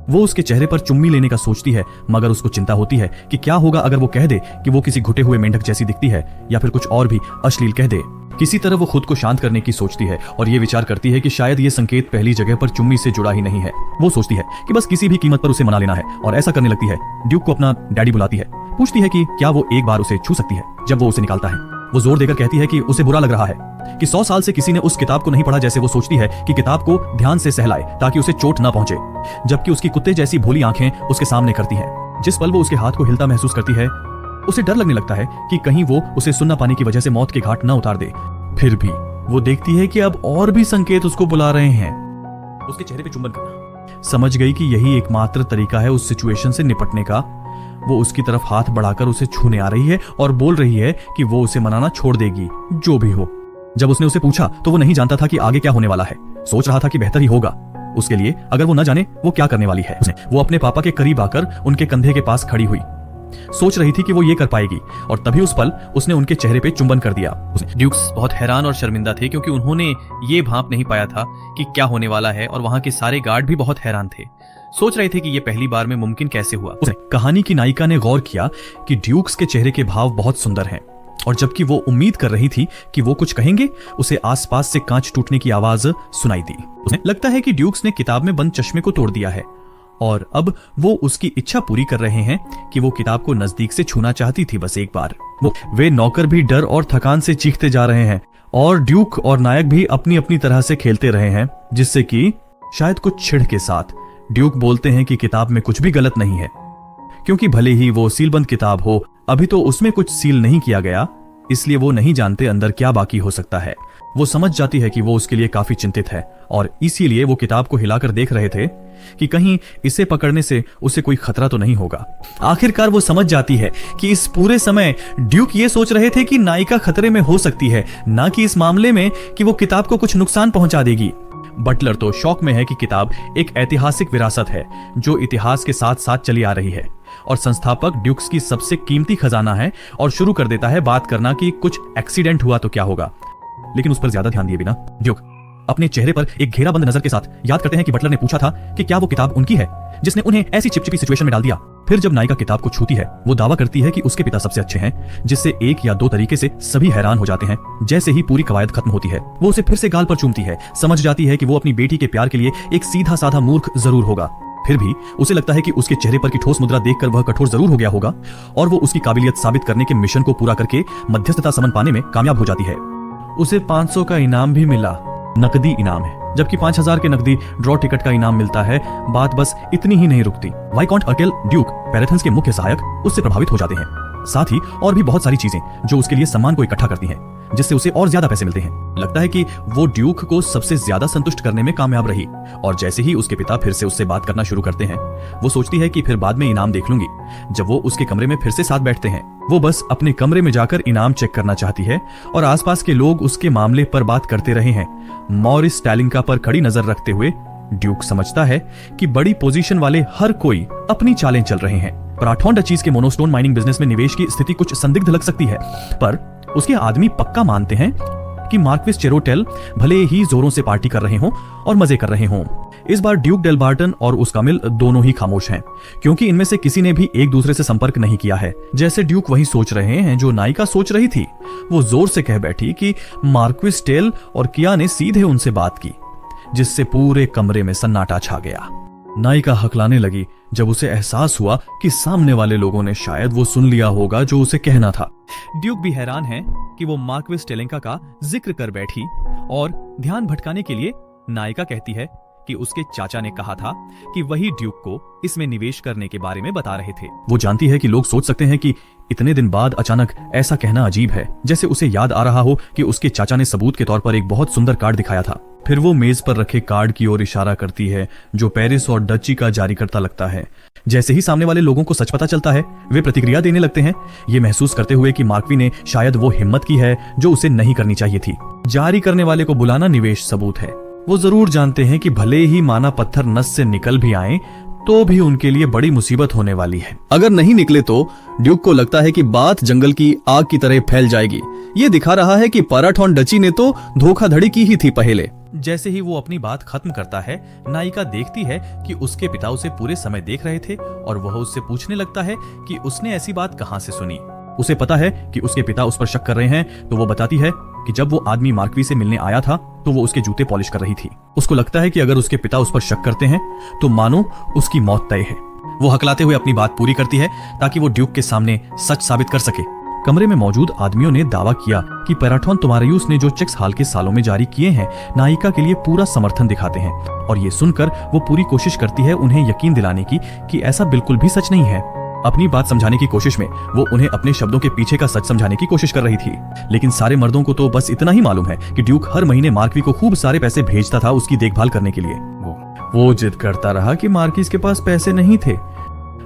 वो उसके चेहरे पर चुम्मी लेने का सोचती है, मगर उसको चिंता होती है कि क्या होगा अगर वो कह दे कि वो किसी घुटे हुए मेंढक जैसी दिखती है, या फिर कुछ और भी अश्लील कह दे। किसी तरह वो खुद को शांत करने की सोचती है और ये विचार करती है कि शायद ये संकेत पहली जगह पर चुम्मी से जुड़ा ही नहीं है। वो सोचती है कि बस किसी भी कीमत पर उसे मना लेना है, और ऐसा करने लगती है। ड्यूक को अपना डैडी बुलाती है, पूछती है कि क्या वो एक बार उसे छू सकती है। जब वो उसे निकालता है, वो जोर देकर कहती है कि उसे बुरा लग रहा है कि 100 साल से किसी ने उस किताब को नहीं पढ़ा, जैसे वो सोचती है कि किताब को ध्यान से सहलाए ताकि उसे चोट ना पहुंचे, जबकि उसकी कुत्ते जैसी भोली आंखें उसके सामने करती हैं। जिस पल वो उसके हाथ को हिलता महसूस करती है, उसे डर लगने लगता है कि कहीं वो उसे सुनना पाने की वजह से मौत के घाट न उतार दे। फिर भी वो देखती है कि अब और भी संकेत उसको बुला रहे हैं। उसके चेहरे पे चुंबन करना। समझ गई कि यही एकमात्र तरीका है उस सिचुएशन से निपटने का। वो उसकी तरफ हाथ बढ़ाकर उसे छूने आ रही है और बोल रही है कि वो उसे मनाना छोड़ देगी, जो भी हो। जब उसने उसे पूछा तो वो नहीं जानता था कि आगे क्या होने वाला है। सोच रहा था कि बेहतर ही होगा उसके लिए अगर वो न जाने वो क्या करने वाली है। वो अपने पापा के करीब आकर उनके कंधे के पास खड़ी हुई सोच रही थी कि वो ये कर पाएगी, और तभी उस पल उसने उनके चेहरे पे चुंबन कर दिया। ड्यूक्स बहुत हैरान और शर्मिंदा थे क्योंकि उन्होंने ये भांप नहीं पाया था कि क्या होने वाला है, और वहां के सारे गार्ड भी बहुत हैरान थे। सोच रहे थे कि ये पहली बार में मुमकिन कैसे हुआ। कहानी की नायिका ने गौर किया कि ड्यूक्स के चेहरे के भाव बहुत सुंदर हैं, और जबकि वो उम्मीद कर रही थी कि वो कुछ कहेंगे, उसे आसपास से कांच टूटने की आवाज सुनाई दी। उसे लगता है कि ड्यूक्स ने किताब में बंद चश्मे को तोड़ दिया है, और अब वो उसकी इच्छा पूरी कर रहे हैं कि वो किताब को नजदीक से छूना चाहती थी बस एक बार। वे नौकर भी डर और थकान से चीखते जा रहे हैं, और ड्यूक और नायक भी अपनी अपनी तरह से खेलते रहे हैं, जिससे कि शायद कुछ छिड़ के साथ ड्यूक बोलते हैं कि किताब में कुछ भी गलत नहीं है, क्योंकि भले ही वो सीलबंद किताब हो, अभी तो उसमें कुछ सील नहीं किया गया, इसलिए वो नहीं जानते अंदर क्या बाकी हो सकता है। वो समझ जाती है कि वो उसके लिए काफी चिंतित है, और इसीलिए वो किताब को हिलाकर देख रहे थे कि कहीं इसे पकड़ने से उसे कोई खतरा तो नहीं होगा। आखिरकार वो समझ जाती है कि इस पूरे समय ड्यूक ये सोच रहे थे कि नायिका खतरे में हो सकती है, ना कि इस मामले में कि वो किताब को कुछ नुकसान पहुंचा देगी। बटलर तो शौक में है कि किताब एक ऐतिहासिक विरासत है जो इतिहास के साथ साथ चली आ रही है, और संस्थापक ड्यूक्स की सबसे कीमती खजाना है, और शुरू कर देता है बात करना कि कुछ एक्सीडेंट हुआ तो क्या होगा। लेकिन उस पर ज्यादा ध्यान दिए बिना ड्यूक अपने चेहरे पर एक घेराबंद नजर के साथ याद करते हैं कि बटलर ने पूछा था कि क्या वो किताब उनकी है, जिसने उन्हें ऐसी चिपचिपी सिचुएशन में डाल दिया। फिर जब नायिका किताब को छूती है, वो दावा करती है कि उसके पिता सबसे अच्छे हैं, जिससे एक या दो तरीके से सभी हैरान हो जाते हैं। जैसे ही पूरी कवायद खत्म होती है, वो उसे फिर से गाल पर चूमती है। समझ जाती है कि वो अपनी बेटी के प्यार के लिए एक सीधा साधा मूर्ख जरूर होगा, फिर भी उसे लगता है कि उसके चेहरे पर की ठोस मुद्रा देखकर वह कठोर जरूर हो गया होगा, और वो उसकी काबिलियत साबित करने के मिशन को पूरा करके मध्यस्थता समन पाने में कामयाब हो जाती है। उसे 500 का इनाम भी मिला, नकदी इनाम है, जबकि 5000 के नकदी ड्रॉ टिकट का इनाम मिलता है। बात बस इतनी ही नहीं रुकती। वाइकाउंट अर्केल ड्यूक पैराथन्स के मुख्य सहायक उससे प्रभावित हो जाते हैं, साथ ही और भी बहुत सारी चीजें जो उसके लिए सम्मान को इकट्ठा करती हैं, जिससे उसे और ज्यादा पैसे मिलते हैं। लगता है कि वो ड्यूक को सबसे ज्यादा संतुष्ट करने में कामयाब रही, और जैसे ही उसके पिता फिर से उससे बात करना शुरू करते हैं, वो सोचती है कि फिर बाद में इनाम देख लूंगी। जब वो उसके कमरे में फिर से साथ बैठते हैं, वो बस अपने कमरे में जाकर इनाम चेक करना चाहती है, और आसपास के लोग उसके मामले पर बात करते रहे हैं। मॉरिस स्टैलिंका पर कड़ी नजर रखते हुए ड्यूक समझता है कि बड़ी पोजीशन वाले हर कोई अपनी चालें चल रहे हैं। पराठौन डचीज के मोनोस्टोन माइनिंग बिजनेस में निवेश की स्थिति कुछ संदिग्ध लग सकती है, पर उसके आदमी पक्का मानते हैं कि मार्क्विस चेरोटेल भले ही जोरों से पार्टी कर रहे हों और मजे कर रहे हों। इस बार ड्यूक डेलबार्टन और उसका मिल दोनों ही खामोश हैं, क्योंकि इनमें से किसी ने भी एक दूसरे से संपर्क नहीं किया है। जैसे ड्यूक वही सोच रहे हैं जो नायिका सोच रही थी। वो जोर से कह बैठी कि मार्क्विस टेल और किया ने सीधे उनसे बात की, जिससे पूरे कमरे में सन्नाटा छा गया। नायिका हकलाने लगी जब उसे एहसास हुआ कि सामने वाले लोगों ने शायद वो सुन लिया होगा जो उसे कहना था। ड्यूक भी हैरान है कि वो मार्क्विस टेलेंका का जिक्र कर बैठी, और ध्यान भटकाने के लिए नायिका कहती है कि उसके चाचा ने कहा था कि वही ड्यूक को इसमें निवेश करने के बारे में बता रहे थे। वो जानती है कि लोग सोच सकते हैं कि इतने दिन बाद अचानक ऐसा कहना अजीब है, जैसे उसे याद आ रहा हो कि उसके चाचा ने सबूत के तौर पर एक बहुत सुंदर कार्ड दिखाया था। फिर वो मेज पर रखे कार्ड की ओर इशारा करती है जो पेरिस और डची का जारीकर्ता लगता है। जैसे ही सामने वाले लोगों को सच पता चलता है, वे प्रतिक्रिया देने लगते हैं, ये महसूस करते हुए कि मार्क्वी ने शायद वो हिम्मत की है जो उसे नहीं करनी चाहिए थी। जारी करने वाले को बुलाना निवेश सबूत है। वो जरूर जानते हैं कि भले ही माना पत्थर नस से निकल भी आए तो भी उनके लिए बड़ी मुसीबत होने वाली है। अगर नहीं निकले तो ड्यूक को लगता है कि बात जंगल की आग की तरह फैल जाएगी। ये दिखा रहा है कि पराठौन डची ने तो धोखाधड़ी की ही थी पहले। जैसे ही वो अपनी बात खत्म करता है, नायिका देखती है कि उसके पिता उसे पूरे समय देख रहे थे, और वह उससे पूछने लगता है कि उसने ऐसी बात कहां से सुनी। उसे पता है कि उसके पिता उस पर शक कर रहे हैं, तो वो बताती है कि जब वो आदमी मार्क्वी से मिलने आया था तो वो उसके जूते पॉलिश कर रही थी। उसको लगता है कि अगर उसके पिता उस पर शक करते हैं तो मानो उसकी मौत तय है। वो हकलाते हुए अपनी बात पूरी करती है ताकि वो ड्यूक के सामने सच साबित कर सके। कमरे में मौजूद आदमियों ने दावा किया कि पैराठौन तुमारियुस ने जो चेक्स हाल के सालों में जारी किए हैं, नायिका के लिए पूरा समर्थन दिखाते हैं, और ये सुनकर वो पूरी कोशिश करती है उन्हें यकीन दिलाने की कि ऐसा बिल्कुल भी सच नहीं है। अपनी बात समझाने की कोशिश में वो उन्हें अपने शब्दों के पीछे का सच समझाने की कोशिश कर रही थी, लेकिन सारे मर्दों को तो बस इतना ही मालूम है कि ड्यूक हर महीने मार्क्वी को खूब सारे पैसे भेजता था उसकी देखभाल करने के लिए। वो जिद करता रहा कि मार्किस के पास पैसे नहीं थे।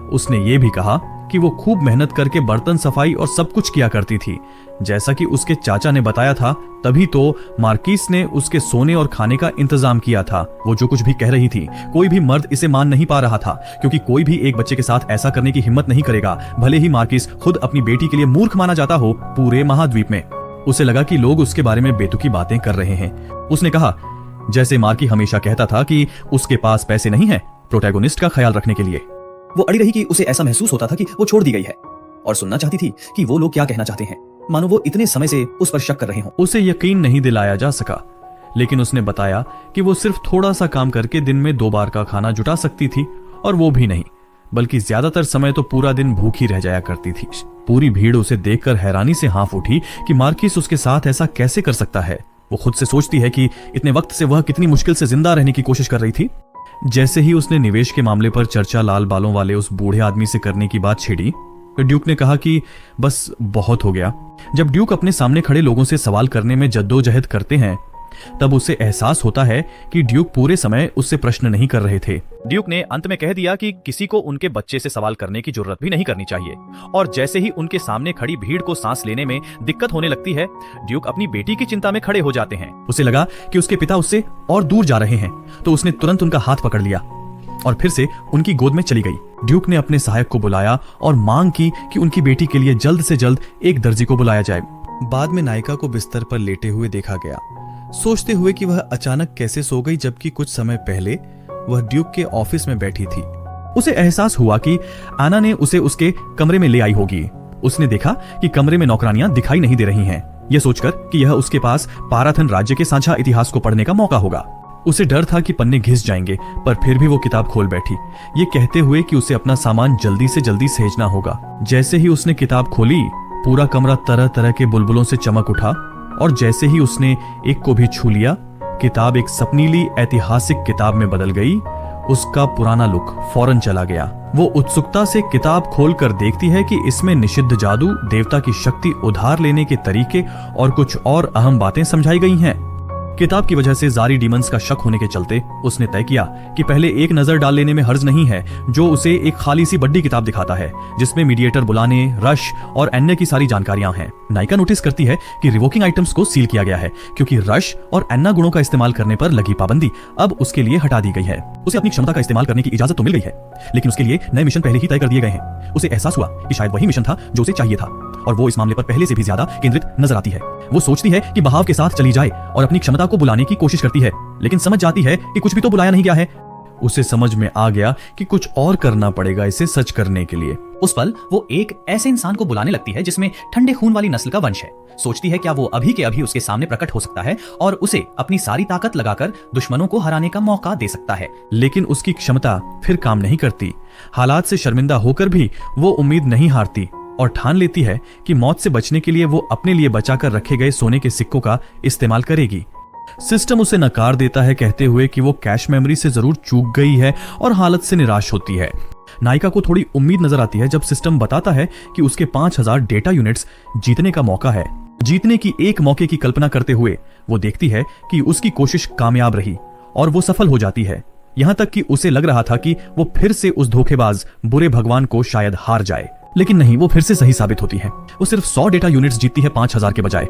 उसने ये भी कहा कि वो खूब मेहनत करके बर्तन सफाई और सब कुछ किया करती थी, जैसा कि उसके चाचा ने बताया था। तभी तो मार्किस ने उसके सोने और खाने का इंतजाम किया था। वो जो कुछ भी कह रही थी, कोई भी मर्द इसे मान नहीं पा रहा था, क्योंकि कोई भी एक बच्चे के साथ ऐसा करने की हिम्मत नहीं करेगा, भले ही मार्किस खुद अपनी बेटी के लिए मूर्ख माना जाता हो पूरे महाद्वीप में। उसे लगा कि लोग उसके बारे में बेतुकी बातें कर रहे हैं। उसने कहा, जैसे मार्की हमेशा कहता था कि उसके पास पैसे नहीं है प्रोटैगोनिस्ट का ख्याल रखने के लिए। वो अड़ी रही कि उसे ऐसा महसूस होता था कि वो छोड़ दी गई है और सुनना चाहती थी कि वो लोग क्या कहना चाहते हैं, मानो वो इतने समय से उस पर शक कर रहे हों। उसे यकीन नहीं दिलाया जा सका, लेकिन उसने बताया कि वो सिर्फ थोड़ा सा काम करके दिन में 2 बार का खाना जुटा सकती थी, और वो भी नहीं बल्कि ज्यादातर समय तो पूरा दिन भूखी रह जाया करती थी। पूरी भीड़ उसे देखकर हैरानी से हाँफ उठी कि मार्किस उसके साथ ऐसा कैसे कर सकता है। वो खुद से सोचती है कि इतने वक्त से वह कितनी मुश्किल से जिंदा रहने की कोशिश कर रही थी। जैसे ही उसने निवेश के मामले पर चर्चा लाल बालों वाले उस बूढ़े आदमी से करने की बात छेड़ी, तो ड्यूक ने कहा कि बस बहुत हो गया। जब ड्यूक अपने सामने खड़े लोगों से सवाल करने में जद्दोजहद करते हैं, तब उसे एहसास होता है कि ड्यूक पूरे समय उससे प्रश्न नहीं कर रहे थे। ड्यूक ने अंत में कह दिया कि किसी को उनके बच्चे से सवाल करने की जरूरत भी नहीं करनी चाहिए, और जैसे ही उनके सामने खड़ी भीड़ को सांस लेने में दिक्कत होने लगती है, ड्यूक अपनी बेटी की चिंता में खड़े हो जाते हैं। उसे लगा कि उसके पिता उससे और दूर जा रहे हैं, तो उसने तुरंत उनका हाथ पकड़ लिया और फिर से उनकी गोद में चली गई। ड्यूक ने अपने सहायक को बुलाया और मांग की कि उनकी बेटी के लिए जल्द से जल्द एक दर्जी को बुलाया जाए। बाद में नायिका को बिस्तर पर लेटे हुए देखा गया, सोचते हुए कि वह अचानक कैसे सो गई, जबकि कुछ समय पहले वह ड्यूक के ऑफिस में बैठी थी। उसे एहसास हुआ कि आना ने उसे उसके कमरे में ले आई होगी। उसने देखा कि कमरे में नौकरानियां दिखाई नहीं दे रही हैं, यह सोचकर कि यह उसके पास पाराथन राज्य के साझा इतिहास को पढ़ने का मौका होगा। उसे डर था कि पन्ने घिस जाएंगे, पर फिर भी वो किताब खोल बैठी, ये कहते हुए कि उसे अपना सामान जल्दी से जल्दी सहेजना होगा। जैसे ही उसने किताब खोली, पूरा कमरा तरह तरह के बुलबुलों से चमक उठा, और जैसे ही उसने एक को भी छू लिया, किताब एक सपनीली ऐतिहासिक किताब में बदल गई। उसका पुराना लुक फौरन चला गया। वो उत्सुकता से किताब खोलकर देखती है कि इसमें निषिद्ध जादू, देवता की शक्ति उधार लेने के तरीके और कुछ और अहम बातें समझाई गई हैं। किताब की वजह से जारी डीमंस का शक होने के चलते उसने तय किया कि पहले एक नजर डाल लेने में हर्ज नहीं है, जो उसे एक खाली सी बड्डी किताब दिखाता है जिसमें मीडिएटर बुलाने, रश और अन्य की सारी जानकारियां हैं। नायिका नोटिस करती है कि रिवोकिंग आइटम्स को सील किया गया है, क्योंकि रश और अन्ना गुणों का इस्तेमाल करने पर लगी पाबंदी अब उसके लिए हटा दी गई है। उसे अपनी क्षमता का इस्तेमाल करने की इजाजत तो मिल गई है, लेकिन उसके लिए नए मिशन पहले ही तय कर दिए गए हैं। उसे एहसास हुआ कि शायद वही मिशन था जो उसे चाहिए था, और वो इस मामले पर पहले से भी ज्यादा केंद्रित नजर आती है। वो सोचती है कि बहाव के साथ चली जाए और अपनी क्षमता को बुलाने की कोशिश करती है, लेकिन समझ जाती है कि कुछ भी तो बुलाया नहीं गया है। उसे समझ में आ गया कि कुछ और करना पड़ेगा इसे सच करने के लिए। उस पल वो एक ऐसे इंसान को बुलाने लगती है जिसमें ठंडे खून वाली नस्ल का वंश है। सोचती है क्या वो अभी के अभी उसके सामने प्रकट हो सकता है और उसे अपनी सारी ताकत लगाकर दुश्मनों को हराने का मौका दे सकता है। लेकिन उसकी क्षमता फिर काम नहीं करती। हालात से शर्मिंदा होकर भी वो उम्मीद नहीं हारती और ठान लेती है कि मौत से बचने के लिए वो अपने लिए बचाकर रखे गए सोने के सिक्कों का इस्तेमाल करेगी। सिस्टम उसे नकार देता है, कहते हुए कि वो कैश मेमोरी से जरूर चूक गई है और हालत से निराश होती है। नायिका को थोड़ी उम्मीद नजर आती है जब सिस्टम बताता है कि उसके 5000 डेटा यूनिट्स जीतने का मौका है। जीतने की एक मौके की कल्पना करते हुए वो देखती है कि उसकी कोशिश कामयाब रही और वो सफल हो जाती है। यहां तक कि उसे लग रहा था कि वो फिर से उस धोखेबाज बुरे भगवान को शायद हार जाए, लेकिन नहीं, वो फिर से सही साबित होती है। वो सिर्फ 100 डेटा यूनिट्स जीतती है 5000 के बजाय।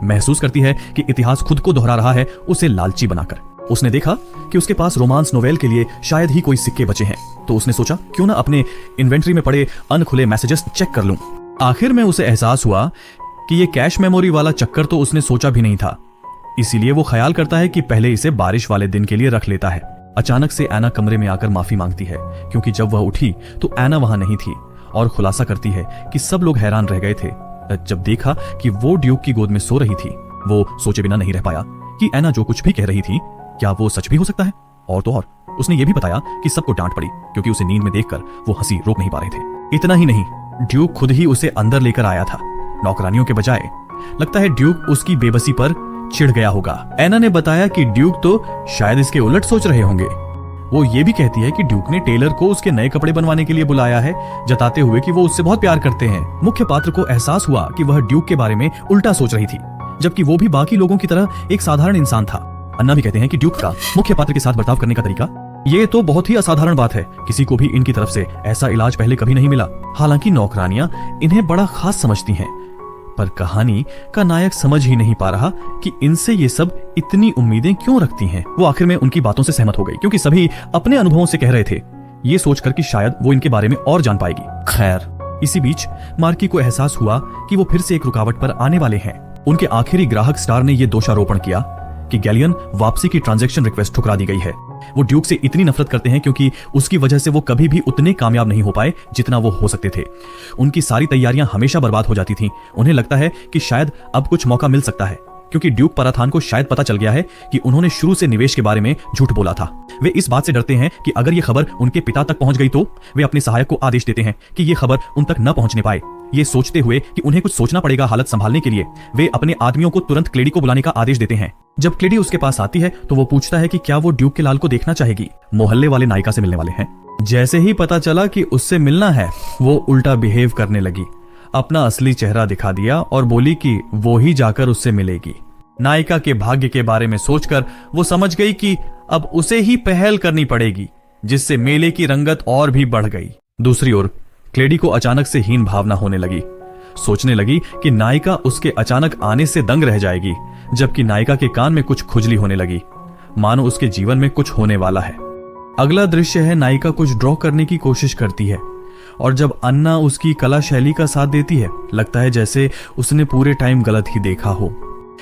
महसूस करती है कि इतिहास खुद को दोहरा रहा है उसे लालची बनाकर। उसने देखा कि उसके पास रोमांस नोवेल के लिए शायद ही कोई सिक्के बचे हैं, तो उसने सोचा क्यों ना अपने इन्वेंट्री में पड़े अनखुले मैसेजेस चेक कर लूं। आखिर में उसे एहसास हुआ कि ये कैश मेमोरी वाला चक्कर तो उसने सोचा भी नहीं था। इसीलिए वो ख्याल करता है कि पहले इसे बारिश वाले दिन के लिए रख लेता है। अचानक से एना कमरे में आकर माफी मांगती है, क्योंकि जब वह उठी तो एना वहां नहीं थी, और खुलासा करती है कि सब लोग हैरान रह गए थे जब देखा कि वो ड्यूक की गोद में सो रही थी। वो सोचे बिना नहीं रह पाया कि एना जो कुछ भी कह रही थी क्या वो सच भी हो सकता है। और तो और उसने ये भी बताया कि सबको डांट पड़ी, क्योंकि उसे नींद में देखकर वो हंसी रोक नहीं पा रहे थे। इतना ही नहीं, ड्यूक खुद ही उसे अंदर लेकर आया था, नौकरानियों के बजाय। लगता है ड्यूक उसकी बेबसी पर चिढ़ गया होगा। एना ने बताया कि ड्यूक तो शायद इसके उलट सोच रहे होंगे। वो ये भी कहती है कि ड्यूक ने टेलर को उसके नए कपड़े बनवाने के लिए बुलाया है, जताते हुए कि वो उससे बहुत प्यार करते हैं। मुख्य पात्र को एहसास हुआ कि वह ड्यूक के बारे में उल्टा सोच रही थी, जबकि वो भी बाकी लोगों की तरह एक साधारण इंसान था। अन्ना भी कहते हैं कि ड्यूक का मुख्य पात्र के साथ बर्ताव करने का तरीका ये तो बहुत ही असाधारण बात है, किसी को भी इनकी तरफ से ऐसा इलाज पहले कभी नहीं मिला। हालांकि नौकरानियां इन्हें बड़ा खास समझती हैं, पर कहानी का नायक समझ ही नहीं पा रहा कि इनसे ये सब इतनी उम्मीदें क्यों रखती हैं। वो आखिर में उनकी बातों से सहमत हो गई, क्योंकि सभी अपने अनुभवों से कह रहे थे, ये सोचकर कि शायद वो इनके बारे में और जान पाएगी। खैर, इसी बीच मार्की को एहसास हुआ कि वो फिर से एक रुकावट पर आने वाले हैं। उनके आखिरी ग्राहक स्टार ने यह दोषारोपण किया कि गैलियन वापसी की ट्रांजैक्शन रिक्वेस्ट ठुकरा दी गई है। वो ड्यूक से इतनी नफरत करते हैं क्योंकि उसकी वजह से वो कभी भी उतने कामयाब नहीं हो पाए जितना वो हो सकते थे। उनकी सारी तैयारियां हमेशा बर्बाद हो जाती थीं। उन्हें लगता है कि शायद अब कुछ मौका मिल सकता है, क्योंकि ड्यूक पराथान को शायद पता चल गया है कि उन्होंने शुरू से निवेश के बारे में झूठ बोला था। वे इस बात से डरते हैं कि अगर ये खबर उनके पिता तक पहुंच गई तो वे अपने सहायक को आदेश देते हैं कि ये खबर उन तक न पहुंचने पाए। ये सोचते हुए कि उन्हें कुछ सोचना पड़ेगा हालत संभालने के लिए, वे अपने आदमियों को तुरंत क्लेडी को बुलाने का आदेश देते हैं। जब क्लेडी उसके पास आती है तो वो पूछता है कि क्या वो ड्यूक के लाल को देखना चाहेगी। मोहल्ले वाले नायिका से मिलने वाले हैं। जैसे ही पता चला कि उससे मिलना है, वो उल्टा बिहेव करने लगी, अपना असली चेहरा दिखा दिया और बोली कि वो ही जाकर उससे मिलेगी। नायिका के भाग्य के बारे में सोचकर वो समझ गई कि अब उसे ही पहल करनी पड़ेगी, जिससे मेले की रंगत और भी बढ़ गई। दूसरी ओर क्लेडी को अचानक से हीन भावना होने लगी। सोचने लगी कि नायिका उसके अचानक आने से दंग रह जाएगी, जबकि नायिका के कान में कुछ खुजली होने लगी, मानो उसके जीवन में कुछ होने वाला है। अगला दृश्य है, नायिका कुछ ड्रॉ करने की कोशिश करती है और जब अन्ना उसकी कला शैली का साथ देती है, लगता है जैसे उसने पूरे टाइम गलत ही देखा हो।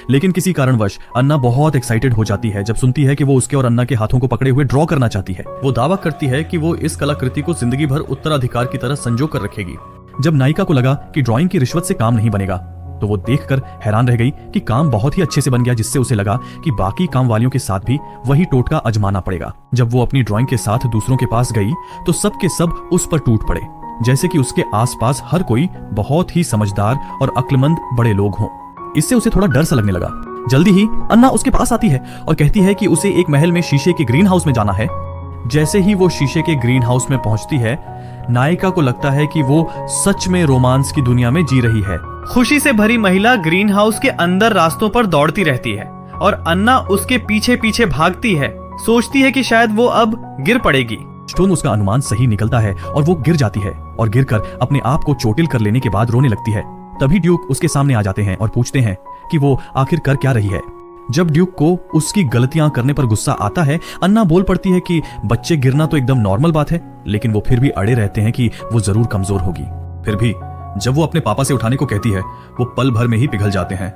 लेकिन किसी कारणवश अन्ना बहुत एक्साइटेड हो जाती है जब सुनती है कि वो उसके और अन्ना के हाथों को पकड़े हुए ड्रॉ करना चाहती है। वो दावा करती है कि वो इस कलाकृति को जिंदगी भर उत्तराधिकार की तरह संजो कर रखेगी। जब नायिका को लगा कि ड्राइंग की रिश्वत से काम नहीं बनेगा, तो वो देखकर हैरान रह गई कि काम बहुत ही अच्छे से बन गया, जिससे उसे लगा कि बाकी काम वालियों के साथ भी वही टोटका आजमाना पड़ेगा। जब वो अपनी ड्राइंग के साथ दूसरों के पास गई तो सब के सब उस पर टूट पड़े, जैसे कि उसके आसपास हर कोई बहुत ही समझदार और अक्लमंद बड़े लोग हों। इससे उसे थोड़ा डर सा लगने लगा। जल्दी ही अन्ना उसके पास आती है और कहती है कि उसे एक महल में शीशे के ग्रीन हाउस में जाना है। जैसे ही वो शीशे के ग्रीन हाउस में पहुंचती है, नायिका को लगता है कि वो सच में रोमांस की दुनिया में जी रही है। खुशी से भरी महिला ग्रीन हाउस के अंदर रास्तों पर दौड़ती रहती है और अन्ना उसके पीछे पीछे भागती है। सोचती है कि शायद वो अब गिर पड़ेगी। स्टोन उसका अनुमान सही निकलता है और वो गिर जाती है और गिरकर अपने आप को चोटिल कर लेने के बाद रोने लगती है। तभी ड्यूक उसके सामने आ जाते हैं और पूछते हैं कि वो आखिर कर क्या रही है। जब ड्यूक को उसकी गलतियां करने पर गुस्सा आता है, अन्ना बोल पड़ती है कि बच्चे गिरना तो एकदम नॉर्मल बात है, लेकिन वो फिर भी अड़े रहते हैं कि वो जरूर कमजोर होगी। फिर भी जब वो अपने पापा से उठाने को कहती है, वो पल भर में ही पिघल जाते हैं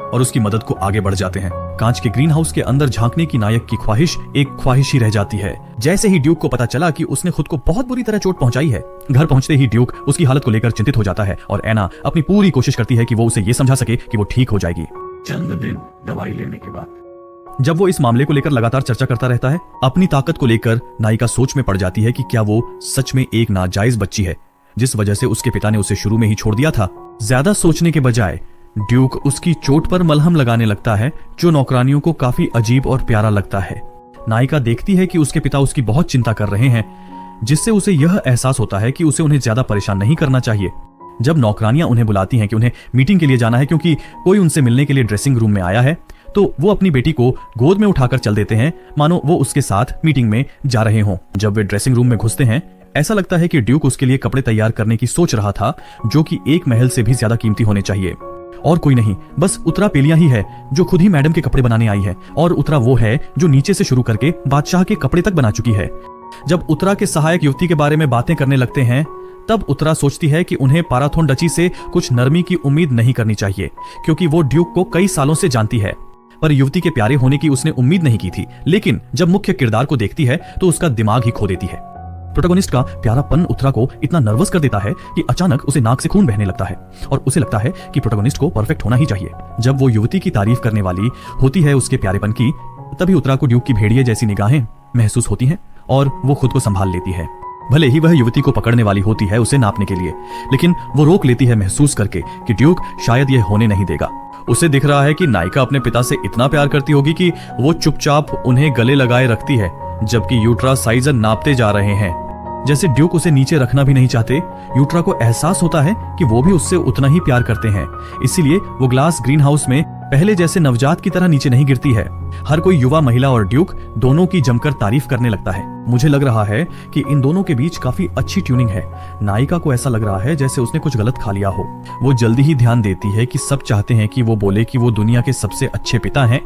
और उसकी मदद को आगे बढ़ जाते हैं। कांच के ग्रीन हाउस के अंदर झांकने की नायक की ख्वाहिश एक ख्वाहिश ही रह जाती है। जैसे ही ड्यूक को पता चला कि उसने खुद को बहुत बुरी तरह चोट पहुंचाई है, घर पहुंचते ही ड्यूक उसकी हालत को लेकर चिंतित हो जाता है और एना अपनी पूरी कोशिश करती है कि वो उसे ये समझा सके कि वो ठीक हो जाएगी। चंद दिन दवाई लेने के बाद जब वो इस मामले को लेकर लगातार चर्चा करता रहता है, अपनी ताकत को लेकर नायिका सोच में पड़ जाती है कि क्या वो सच में एक नाजायज बच्ची है, जिस वजह से उसके पिता ने उसे शुरू में ही छोड़ दिया था। ज्यादा सोचने के बजाय ड्यूक उसकी चोट पर मलहम लगाने लगता है, जो नौकरानियों को काफी अजीब और प्यारा लगता है। नायिका देखती है कि उसके पिता उसकी बहुत चिंता कर रहे हैं, जिससे उसे यह एहसास होता है कि उसे उन्हें ज्यादा परेशान नहीं करना चाहिए। जब नौकरानियां उन्हें बुलाती हैं कि उन्हें मीटिंग के लिए जाना है क्योंकि कोई उनसे मिलने के लिए ड्रेसिंग रूम में आया है, तो वो अपनी बेटी को गोद में उठाकर चल देते हैं, मानो वो उसके साथ मीटिंग में जा रहे हों। जब वे ड्रेसिंग रूम में घुसते हैं, ऐसा लगता है कि ड्यूक उसके लिए कपड़े तैयार करने की सोच रहा था, जो कि एक महल से भी ज्यादा कीमती होने चाहिए। और कोई नहीं, बस उतरा पेलिया ही है जो खुद ही मैडम के कपड़े बनाने आई है, और उतरा वो है जो नीचे से शुरू करके बादशाह के कपड़े तक बना चुकी है। जब उतरा के सहायक युवती के बारे में बातें करने लगते हैं, तब उतरा सोचती है कि उन्हें पाराथोन डची से कुछ नरमी की उम्मीद नहीं करनी चाहिए, क्योंकि वो ड्यूक को कई सालों से जानती है। पर युवती के प्यारे होने की उसने उम्मीद नहीं की थी, लेकिन जब मुख्य किरदार को देखती है तो उसका दिमाग ही खो देती है। प्रोटोगोनिस्ट का प्यारापन उतरा को इतना नर्वस कर देता है कि अचानक उसे नाक से खून बहने लगता है और उसे लगता है कि प्रोटोगोनिस्ट को परफेक्ट होना ही चाहिए। जब वो युवती की तारीफ करने वाली होती है उसके प्यारेपन की, तभी उतरा को ड्यूक की भेड़िए जैसी निगाहें महसूस होती हैं और वो खुद को संभाल लेती है। भले ही वह युवती को पकड़ने वाली होती है उसे नापने के लिए, लेकिन वो रोक लेती है महसूस करके कि ड्यूक शायद यह होने नहीं देगा। उसे दिख रहा है कि नायिका अपने पिता से इतना प्यार करती होगी कि वो चुपचाप उन्हें गले लगाए रखती है, जबकि यूट्रा साइज नापते जा रहे हैं। जैसे ड्यूक उसे नीचे रखना भी नहीं चाहते, यूट्रा को एहसास होता है कि वो भी उससे उतना ही प्यार करते हैं। इसीलिए वो ग्लास ग्रीन हाउस में पहले जैसे नवजात की तरह नीचे नहीं गिरती है। हर कोई युवा महिला और ड्यूक दोनों की जमकर तारीफ करने लगता है। मुझे लग रहा है कि इन दोनों के बीच काफी अच्छी ट्यूनिंग है। नायिका को ऐसा लग रहा है जैसे उसने कुछ गलत खा लिया हो। वो जल्दी ही ध्यान देती है कि सब चाहते हैं कि वो बोले कि वो दुनिया के सबसे अच्छे पिता हैं।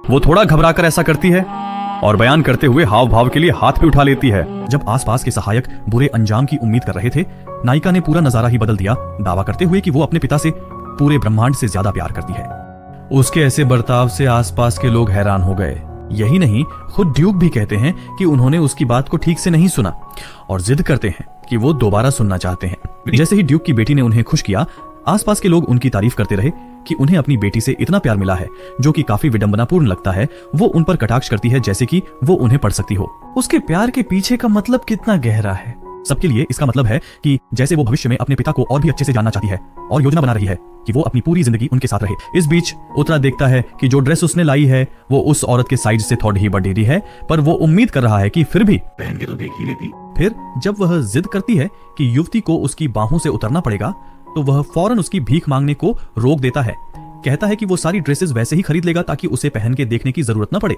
वो थोड़ा घबराकर ऐसा करती है और बयान करते हुए हाव भाव के लिए हाथ भी उठा लेती है। जब आसपास के सहायक बुरे अंजाम की उम्मीद कर रहे थे, नायिका ने पूरा नजारा ही बदल दिया, दावा करते हुए कि वो अपने पिता से पूरे ब्रह्मांड से ज्यादा प्यार करती है। उसके ऐसे बर्ताव से आसपास के लोग हैरान हो गए। यही नहीं, खुद ड्यूक भी कहते हैं कि उन्होंने उसकी बात को ठीक से नहीं सुना और जिद करते हैं कि वो दोबारा सुनना चाहते हैं। जैसे ही ड्यूक की बेटी ने उन्हें खुश किया, आसपास के लोग उनकी तारीफ करते रहे कि उन्हें अपनी बेटी से इतना प्यार मिला है, जो कि काफी विडंबनापूर्ण लगता है। वो उन पर कटाक्ष करती है जैसे कि वो उन्हें पढ़ सकती हो। उसके प्यार के पीछे का मतलब कितना गहरा है। सबके लिए इसका मतलब है कि जैसे वो भविष्य में अपने पिता को और भी अच्छे से जानना चाहती है और योजना बना रही है कि वो अपनी पूरी जिंदगी उनके साथ रहे। इस बीच उत्तरा देखता है कि जो ड्रेस उसने लाई है वो उस औरत के साइज से थोड़ी ही बड़ी है, पर वो उम्मीद कर रहा है कि फिर भी पहन के तो देख ही लेती। फिर जब वह जिद करती है कि युवती को उसकी बाहों से उतरना पड़ेगा, तो वह फौरन उसकी भीख मांगने को रोक देता है। कहता है कि वो सारी ड्रेसेस वैसे ही खरीद लेगा ताकि उसे पहन के देखने की जरूरत न पड़े।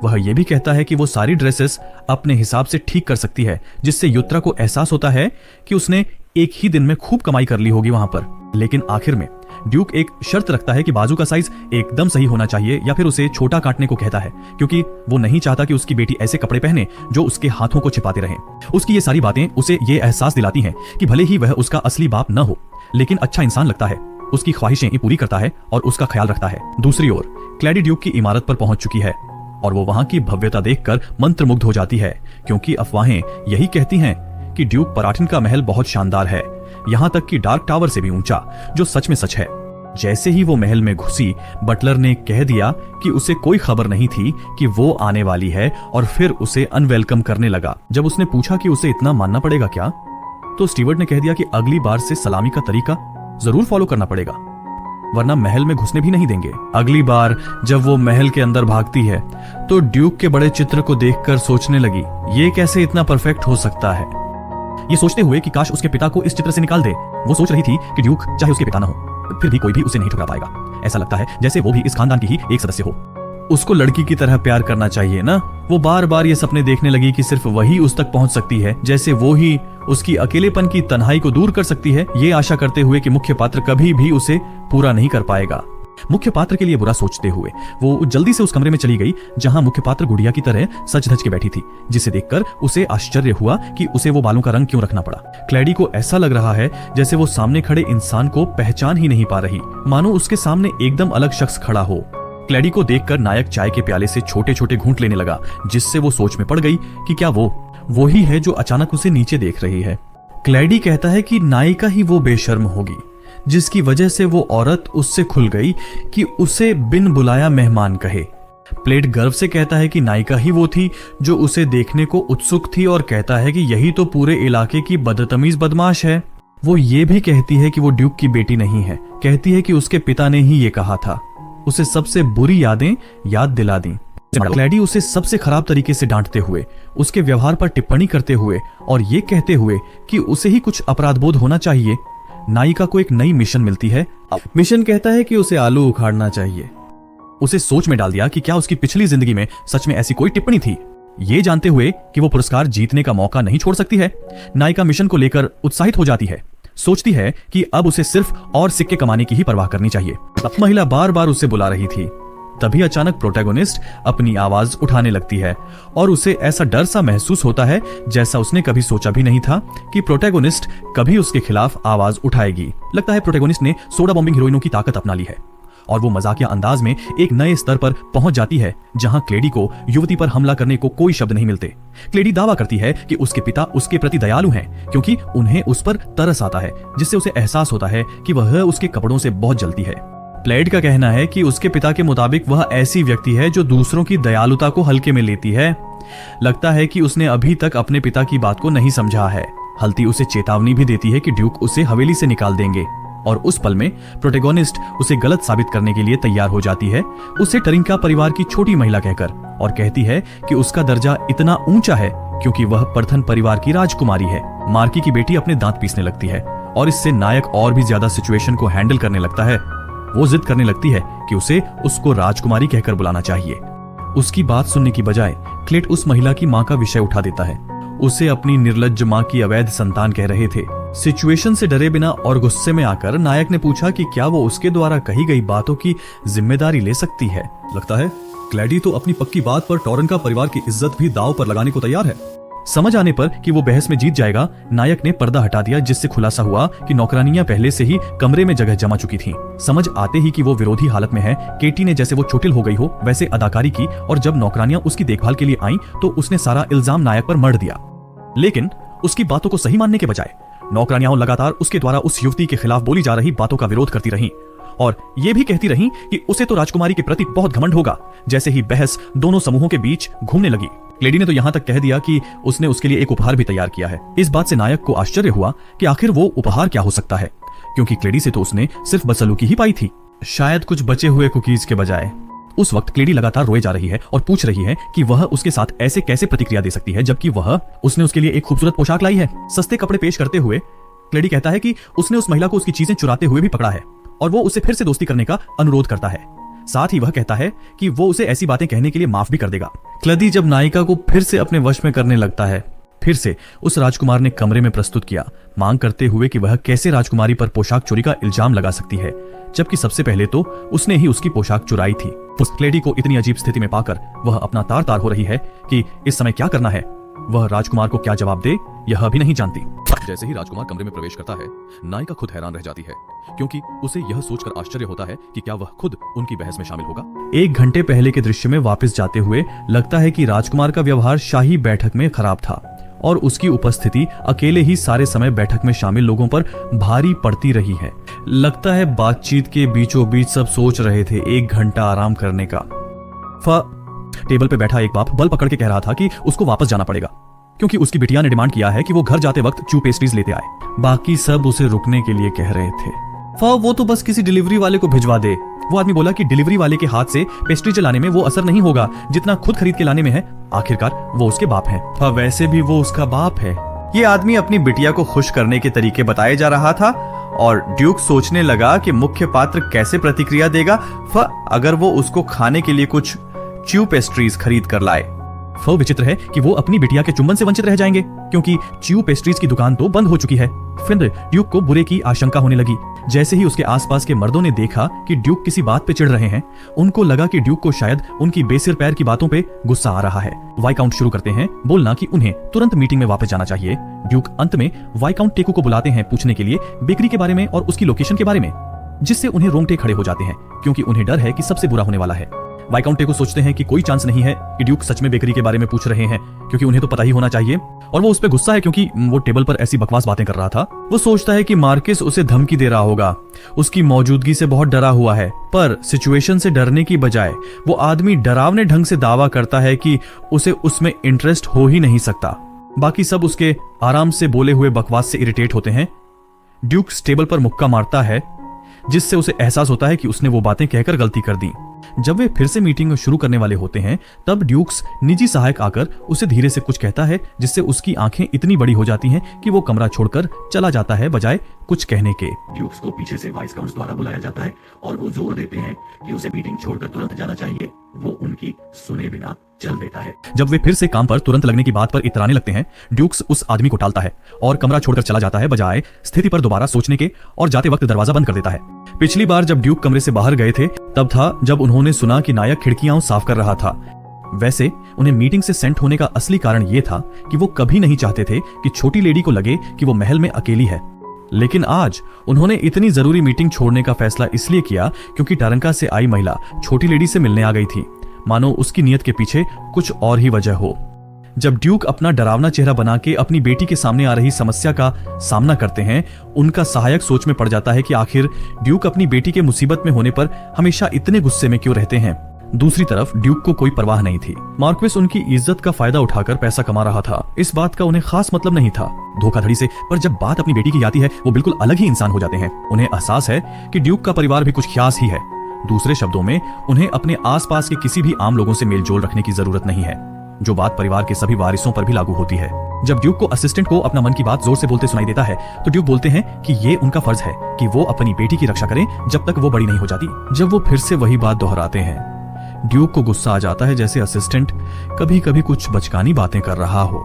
वह यह भी कहता है कि वो सारी ड्रेसेस अपने हिसाब से ठीक कर सकती है, जिससे युत्रा को एहसास होता है कि उसने एक ही दिन में खूब कमाई कर ली होगी वहां पर। लेकिन आखिर में ड्यूक एक शर्त रखता है कि बाजू का साइज एकदम सही होना चाहिए, या फिर उसे छोटा काटने को कहता है, क्योंकि वो नहीं चाहता कि उसकी बेटी ऐसे कपड़े पहने जो उसके हाथों को छिपाते रहें। उसकी ये सारी बातें उसे ये एहसास दिलाती हैं कि भले ही वह उसका असली बाप न हो, लेकिन अच्छा इंसान लगता है, उसकी ख्वाहिशें पूरी करता है और उसका ख्याल रखता है। दूसरी ओर क्लैडी ड्यूक की इमारत पर पहुंच चुकी है और वो वहां की भव्यता देखकर मंत्रमुग्ध हो जाती है, क्योंकि अफवाहें यही कहती हैं कि ड्यूक पराठिन का महल बहुत शानदार है, यहां तक कि डार्क टावर से भी ऊंचा, जो सच में सच है। जैसे ही वो महल में घुसी, बटलर ने कह दिया कि उसे कोई खबर नहीं थी कि वो आने वाली है, और फिर उसे अनवेलकम करने लगा। जब उसने पूछा कि उसे इतना मानना पड़ेगा क्या, तो स्टीवर्ड ने कह दिया कि अगली बार से सलामी का तरीका जरूर फॉलो करना पड़ेगा, वरना महल में घुसने भी नहीं देंगे। अगली बार जब वो महल के अंदर भागती है, तो ड्यूक के बड़े चित्र को देखकर सोचने लगी, ये कैसे इतना परफेक्ट हो सकता है। ये सोचते हुए कि काश उसके पिता को इस चित्र से निकाल दे, वो सोच रही थी कि ड्यूक चाहे उसके पिता न हो, फिर भी कोई भी उसे नहीं ठुकरा पाएगा। ऐसा लगता है जैसे वो भी इस खानदान की ही एक सदस्य हो। उसको लड़की की तरह प्यार करना चाहिए ना। वो बार बार ये सपने देखने लगी कि सिर्फ वही उस तक पहुंच सकती है, जैसे वो ही उसकी अकेलेपन की तन्हाई को दूर कर सकती है, ये आशा करते हुए कि मुख्य पात्र कभी भी उसे पूरा नहीं कर पाएगा। मुख्य पात्र के लिए बुरा सोचते हुए वो जल्दी से उस कमरे में चली गई जहां मुख्य पात्र गुड़िया की तरह सच धज के बैठी थी, जिसे देखकर उसे आश्चर्य हुआ कि उसे वो बालों का रंग क्यों रखना पड़ा। क्लैडी को ऐसा लग रहा है जैसे वो सामने खड़े इंसान को पहचान ही नहीं पा रही, मानो उसके सामने एकदम अलग शख्स खड़ा हो। क्लैडी को देखकर नायक चाय के प्याले से छोटे छोटे घूंट लेने लगा, जिससे वो सोच में पड़ गई कि क्या वो ही है जो अचानक उसे नीचे देख रही है। क्लैडी कहता है कि नायिका ही वो बेशर्म होगी जिसकी वजह से वो औरत उससे खुल गई कि उसे बिन बुलाया मेहमान कहे। प्लेट गर्व से कहता है कि नायिका ही वो थी जो उसे देखने को उत्सुक थी, और कहता है कि यही तो पूरे इलाके की बदतमीज बदमाश है। वो ये भी कहती है कि वो ड्यूक की बेटी नहीं है, कहती है कि उसके पिता ने ही ये कहा था, उसे सबसे बुरी यादें याद दिला दी। क्लैडी उसे सबसे खराब तरीके से डांटते हुए, उसके व्यवहार पर टिप्पणी करते हुए और ये कहते हुए कि उसे ही कुछ अपराध बोध होना चाहिए, नायिका को एक नई मिशन मिलती है। मिशन कहता है कि उसे आलू उखाड़ना चाहिए। उसे सोच में डाल दिया कि क्या उसकी पिछली जिंदगी में सच में ऐसी कोई टिप्पणी थी। ये जानते हुए कि वो पुरस्कार जीतने का मौका नहीं छोड़ सकती है, नायिका मिशन को लेकर उत्साहित हो जाती है। सोचती है कि अब उसे सिर्फ और सिक्के कमाने की ही परवाह करनी चाहिए। महिला बार बार उसे बुला रही थी। तभी अचानक प्रोटैगोनिस्ट अपनी आवाज उठाने लगती है और उसे ऐसा डर सा महसूस होता है जैसा उसने कभी सोचा भी नहीं था कि प्रोटैगोनिस्ट कभी उसके खिलाफ आवाज उठाएगी। लगता है प्रोटैगोनिस्ट ने सोडा बॉम्बिंग हीरोइनों की ताकत अपना ली है और वो मजाकिया अंदाज में एक नए स्तर पर पहुंच जाती है जहां क्लेडी को युवती पर हमला करने को कोई शब्द नहीं मिलते। क्लेडी दावा करती है कि उसके पिता उसके प्रति दयालु हैं क्योंकि उन्हें उस पर तरस आता है, जिससे उसे एहसास होता है कि वह उसके कपड़ों से बहुत जलती है। प्लेड का कहना है कि उसके पिता के मुताबिक वह ऐसी व्यक्ति है जो दूसरों की दयालुता को हल्के में लेती है। लगता है कि उसने अभी तक अपने पिता की बात को नहीं समझा है। हल्ती उसे चेतावनी भी देती है कि ड्यूक उसे हवेली से निकाल देंगे और उस पल में प्रोटैगोनिस्ट उसे गलत साबित करने के लिए तैयार हो जाती है, उसे टरिंका परिवार की छोटी महिला कहकर, और कहती है कि उसका दर्जा इतना ऊंचा है क्योंकि वह परथन परिवार की राजकुमारी है। मार्की की बेटी अपने दांत पीसने लगती है और इससे नायक और भी ज्यादा सिचुएशन को हैंडल करने लगता है। वो जिद करने लगती है कि उसे उसको राजकुमारी कहकर बुलाना चाहिए। उसकी बात सुनने की बजाय क्लेट उस महिला की माँ का विषय उठा देता है। उसे अपनी निर्लज्ज माँ की अवैध संतान कह रहे थे। सिचुएशन से डरे बिना और गुस्से में आकर नायक ने पूछा कि क्या वो उसके द्वारा कही गई बातों की जिम्मेदारी ले सकती है। लगता है क्लैडी तो अपनी पक्की बात पर टॉरन का परिवार की इज्जत भी दांव पर लगाने को तैयार है। समझ आने पर कि वो बहस में जीत जाएगा, नायक ने पर्दा हटा दिया, जिससे खुलासा हुआ कि नौकरानियां पहले से ही कमरे में जगह जमा चुकी थीं। समझ आते ही कि वो विरोधी हालत में है, केटी ने जैसे वो चोटिल हो गई हो वैसे अदाकारी की और जब नौकरानियां उसकी देखभाल के लिए आईं तो उसने सारा इल्जाम नायक पर मढ़ दिया। लेकिन उसकी बातों को सही मानने के बजाय नौकरानियां लगातार उसके द्वारा उस युवती के खिलाफ बोली जा रही बातों का विरोध करती रहीं और ये भी कहती रहीं कि उसे तो राजकुमारी के प्रति बहुत घमंड होगा। जैसे ही बहस दोनों समूहों के बीच घूमने लगी, क्लेडी ने तो यहां तक कह दिया कि उसने उसके लिए एक उपहार भी तैयार किया है। इस बात से नायक को आश्चर्य हुआ कि आखिर वो उपहार क्या हो सकता है, क्योंकि क्लेडी से तो उसने सिर्फ बदसलूकी ही पाई थी, शायद कुछ बचे हुए कुकीज के बजाय। उस वक्त क्लेडी लगातार रोए जा रही है और पूछ रही है कि वह उसके साथ ऐसे कैसे प्रतिक्रिया दे सकती है, जबकि उसने उसके लिए एक खूबसूरत पोशाक लाई है। सस्ते कपड़े पेश करते हुए क्लेडी कहता है कि उसने उस महिला को उसकी चीजें चुराते हुए भी पकड़ा है और वो उसे फिर से दोस्ती करने का अनुरोध करता है। साथ ही वह कहता है कि वो उसे ऐसी बातें कहने के लिए माफ भी कर देगा। क्लदी जब नायिका को फिर से अपने वश में करने लगता है, फिर से उस राजकुमार ने कमरे में प्रस्तुत किया, मांग करते हुए कि वह कैसे राजकुमारी पर पोशाक चोरी का इल्जाम लगा सकती है, जबकि सबसे पहले तो उसने ही उसकी पोशाक चुराई थी। उस क्लेडी को इतनी अजीब स्थिति में पाकर वह अपना तार तार हो रही है कि इस समय क्या करना है। वह राजकुमार को क्या जवाब दे यह भी नहीं जानती। जैसे ही राजकुमार कमरे में प्रवेश करता है, नायिका खुद हैरान रह जाती है, क्योंकि उसे यह सोचकर आश्चर्य होता है कि क्या वह खुद उनकी बहस में शामिल होगा। 1 घंटे पहले के दृश्य में वापस जाते हुए लगता है कि राजकुमार का व्यवहार शाही बैठक में खराब था और उसकी उपस्थिति अकेले ही सारे समय बैठक में शामिल लोगों पर भारी पड़ती रही है। लगता है बातचीत के बीचों बीच सब सोच रहे थे 1 घंटा आराम करने का। टेबल पे बैठा एक बाप बल पकड़ के कह रहा था कि उसको वापस जाना पड़ेगा, क्योंकि उसकी बिटिया ने डिमांड किया है कि वो घर जाते वक्त चू पेस्ट्रीज लेते आए। बाकी सब उसे रुकने के लिए कह रहे थे। वो तो बस किसी डिलीवरी वाले को भिजवा दे। वो आदमी बोला कि डिलीवरी वाले के हाथ से पेस्ट्री चलाने में वो असर नहीं होगा जितना खुद खरीद के लाने में है। आखिरकार वो उसके बाप हैं। वैसे भी वो उसका बाप है। ये आदमी अपनी बिटिया को खुश करने के तरीके बताए जा रहा था और ड्यूक सोचने लगा कि मुख्य पात्र कैसे प्रतिक्रिया देगा अगर वो उसको खाने के लिए कुछ च्यू पेस्ट्रीज खरीद कर लाए। विचित्र है कि वो अपनी बिटिया के चुंबन से वंचित रह जाएंगे, क्योंकि च्यू पेस्ट्रीज की दुकान तो बंद हो चुकी है। फिर ड्यूक को बुरे की आशंका होने लगी। जैसे ही उसके आसपास के मर्दों ने देखा कि ड्यूक किसी बात पे चिढ़ रहे हैं, उनको लगा कि ड्यूक को शायद उनकी बेसिर पैर की बातों पे गुस्सा आ रहा है। वाइकाउंट शुरू करते हैं बोलना कि उन्हें तुरंत मीटिंग में वापस जाना चाहिए। ड्यूक अंत में वाइकाउंट टेकू को बुलाते हैं पूछने के लिए बेकरी के बारे में और उसकी लोकेशन के बारे में, जिससे उन्हें रोंगटे खड़े हो जाते हैं, क्योंकि उन्हें डर है कि सबसे बुरा होने वाला है। वाइकाउंट टेकू सोचते हैं कि कोई चांस नहीं है कि ड्यूक सच में बेकरी के बारे में पूछ रहे हैं, क्योंकि उन्हें तो पता ही होना चाहिए। और वो उस पर गुस्सा है क्योंकि वो टेबल पर ऐसी बकवास बातें कर रहा था। वो सोचता है कि मार्किस उसे धमकी दे रहा होगा, उसकी मौजूदगी से बहुत डरा हुआ है। पर सिचुएशन से डरने की बजाय वो आदमी डरावने ढंग से दावा करता है कि उसे उसमें इंटरेस्ट हो ही नहीं सकता। बाकी सब उसके आराम से बोले हुए बकवास से इरिटेट होते हैं। ड्यूक टेबल पर मुक्का मारता है, जिससे उसे एहसास होता है कि उसने वो बातें कहकर गलती कर दी। जब वे फिर से मीटिंग शुरू करने वाले होते हैं, तब ड्यूक्स निजी सहायक आकर उसे धीरे से कुछ कहता है, जिससे उसकी आंखें इतनी बड़ी हो जाती हैं कि वो कमरा छोड़कर चला जाता है बजाय कुछ कहने के। ड्यूक्स को पीछे से वाइस काउंट्स द्वारा बुलाया जाता है और वो जोर देते हैं कि उसे मीटिंग छोड़कर तुरंत जाना चाहिए। वो उनकी सुने बिना चल देता है। जब वे फिर से काम पर तुरंत लगने की बात पर इतराने लगते हैं, ड्यूक्स उस आदमी को टालता है और कमरा छोड़कर चला जाता है बजाय स्थिति पर दोबारा सोचने के, और जाते वक्त दरवाजा बंद कर देता है। पिछली बार जब ड्यूक कमरे से बाहर गए थे तब था जब उन्होंने सुना कि नायक खिड़कियां साफ कर रहा था। वैसे उन्हें मीटिंग से सेंट होने का असली कारण यह था कि वो कभी नहीं चाहते थे कि छोटी लेडी को लगे कि वो महल में अकेली है। लेकिन आज उन्होंने इतनी जरूरी मीटिंग छोड़ने का फैसला इसलिए किया क्योंकि टारंका से आई महिला छोटी लेडी से मिलने आ गई थी, मानो उसकी नीयत के पीछे कुछ और ही वजह हो। जब ड्यूक अपना डरावना चेहरा बना के अपनी बेटी के सामने आ रही समस्या का सामना करते हैं, उनका सहायक सोच में पड़ जाता है कि आखिर ड्यूक अपनी बेटी के मुसीबत में होने पर हमेशा इतने गुस्से में क्यों रहते हैं। दूसरी तरफ ड्यूक को कोई परवाह नहीं थी। मार्क्विस उनकी इज्जत का फायदा उठाकर पैसा कमा रहा था, इस बात का उन्हें खास मतलब नहीं था धोखाधड़ी से। पर जब बात अपनी बेटी की आती है, वो बिल्कुल अलग ही इंसान हो जाते हैं। उन्हें एहसास है कि ड्यूक का परिवार भी कुछ खास ही है। दूसरे शब्दों में, उन्हें अपने आसपास के किसी भी आम लोगों से मेलजोल रखने की जरूरत नहीं है, जो बात परिवार के सभी वारिसों पर भी लागू होती है। जब ड्यूक को असिस्टेंट को अपना मन की बात जोर से बोलते सुनाई देता है तो ड्यूक बोलते हैं कि ये उनका फर्ज है कि वो अपनी बेटी की रक्षा करें जब तक वो बड़ी नहीं हो जाती। जब वो फिर से वही बात दोहराते हैं, ड्यूक को गुस्सा आ जाता है, जैसे असिस्टेंट कभी कभी कुछ बचकानी बातें कर रहा हो।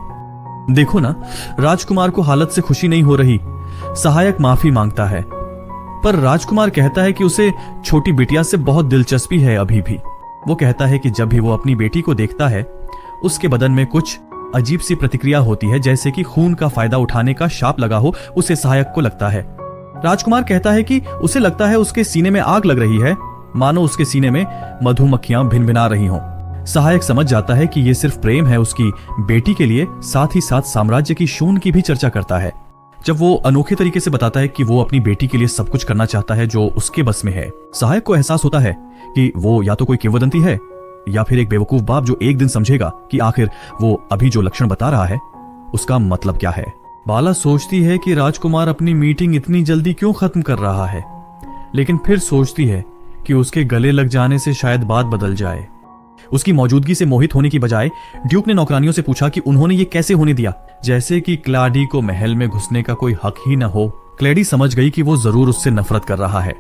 देखो ना, राजकुमार को हालत से खुशी नहीं हो रही। सहायक माफी मांगता है, पर राजकुमार कहता है कि उसे छोटी बिटिया से बहुत दिलचस्पी है अभी भी। वो कहता है कि जब भी वो अपनी बेटी को देखता है उसके बदन में कुछ अजीब सी प्रतिक्रिया होती है, जैसे कि खून का फायदा उठाने का शाप लगा हो, उसे सहायक को लगता है। राजकुमार कहता है कि उसे लगता है उसके सीने में आग लग रही है, मानो उसके सीने में मधुमक्खियां भिनभिना रही हों। सहायक समझ जाता है कि यह सिर्फ प्रेम है उसकी बेटी के लिए, साथ ही साथ साम्राज्य की शून की भी चर्चा करता है। जब वो अनोखे तरीके से बताता है कि वो अपनी बेटी के लिए सब कुछ करना चाहता है जो उसके बस में है, सहायक को एहसास होता है कि वो या तो कोई किंवदंती है या फिर एक बेवकूफ बाप जो एक दिन समझेगा कि आखिर वो अभी जो लक्षण बता रहा है उसका मतलब क्या है। बाला सोचती है कि राजकुमार अपनी मीटिंग इतनी जल्दी क्यों खत्म कर रहा है, लेकिन फिर सोचती है कि उसके गले लग जाने से शायद बात बदल जाए। उसकी मौजूदगी से मोहित होने की बजाय ड्यूक ने नौकरानियों से पूछा कि उन्होंने ये कैसे होने दिया, जैसे कि क्लाडी को महल में घुसने का कोई हक ही न हो। क्लेडी समझ गई कि वो जरूर उससे नफरत कर रहा है।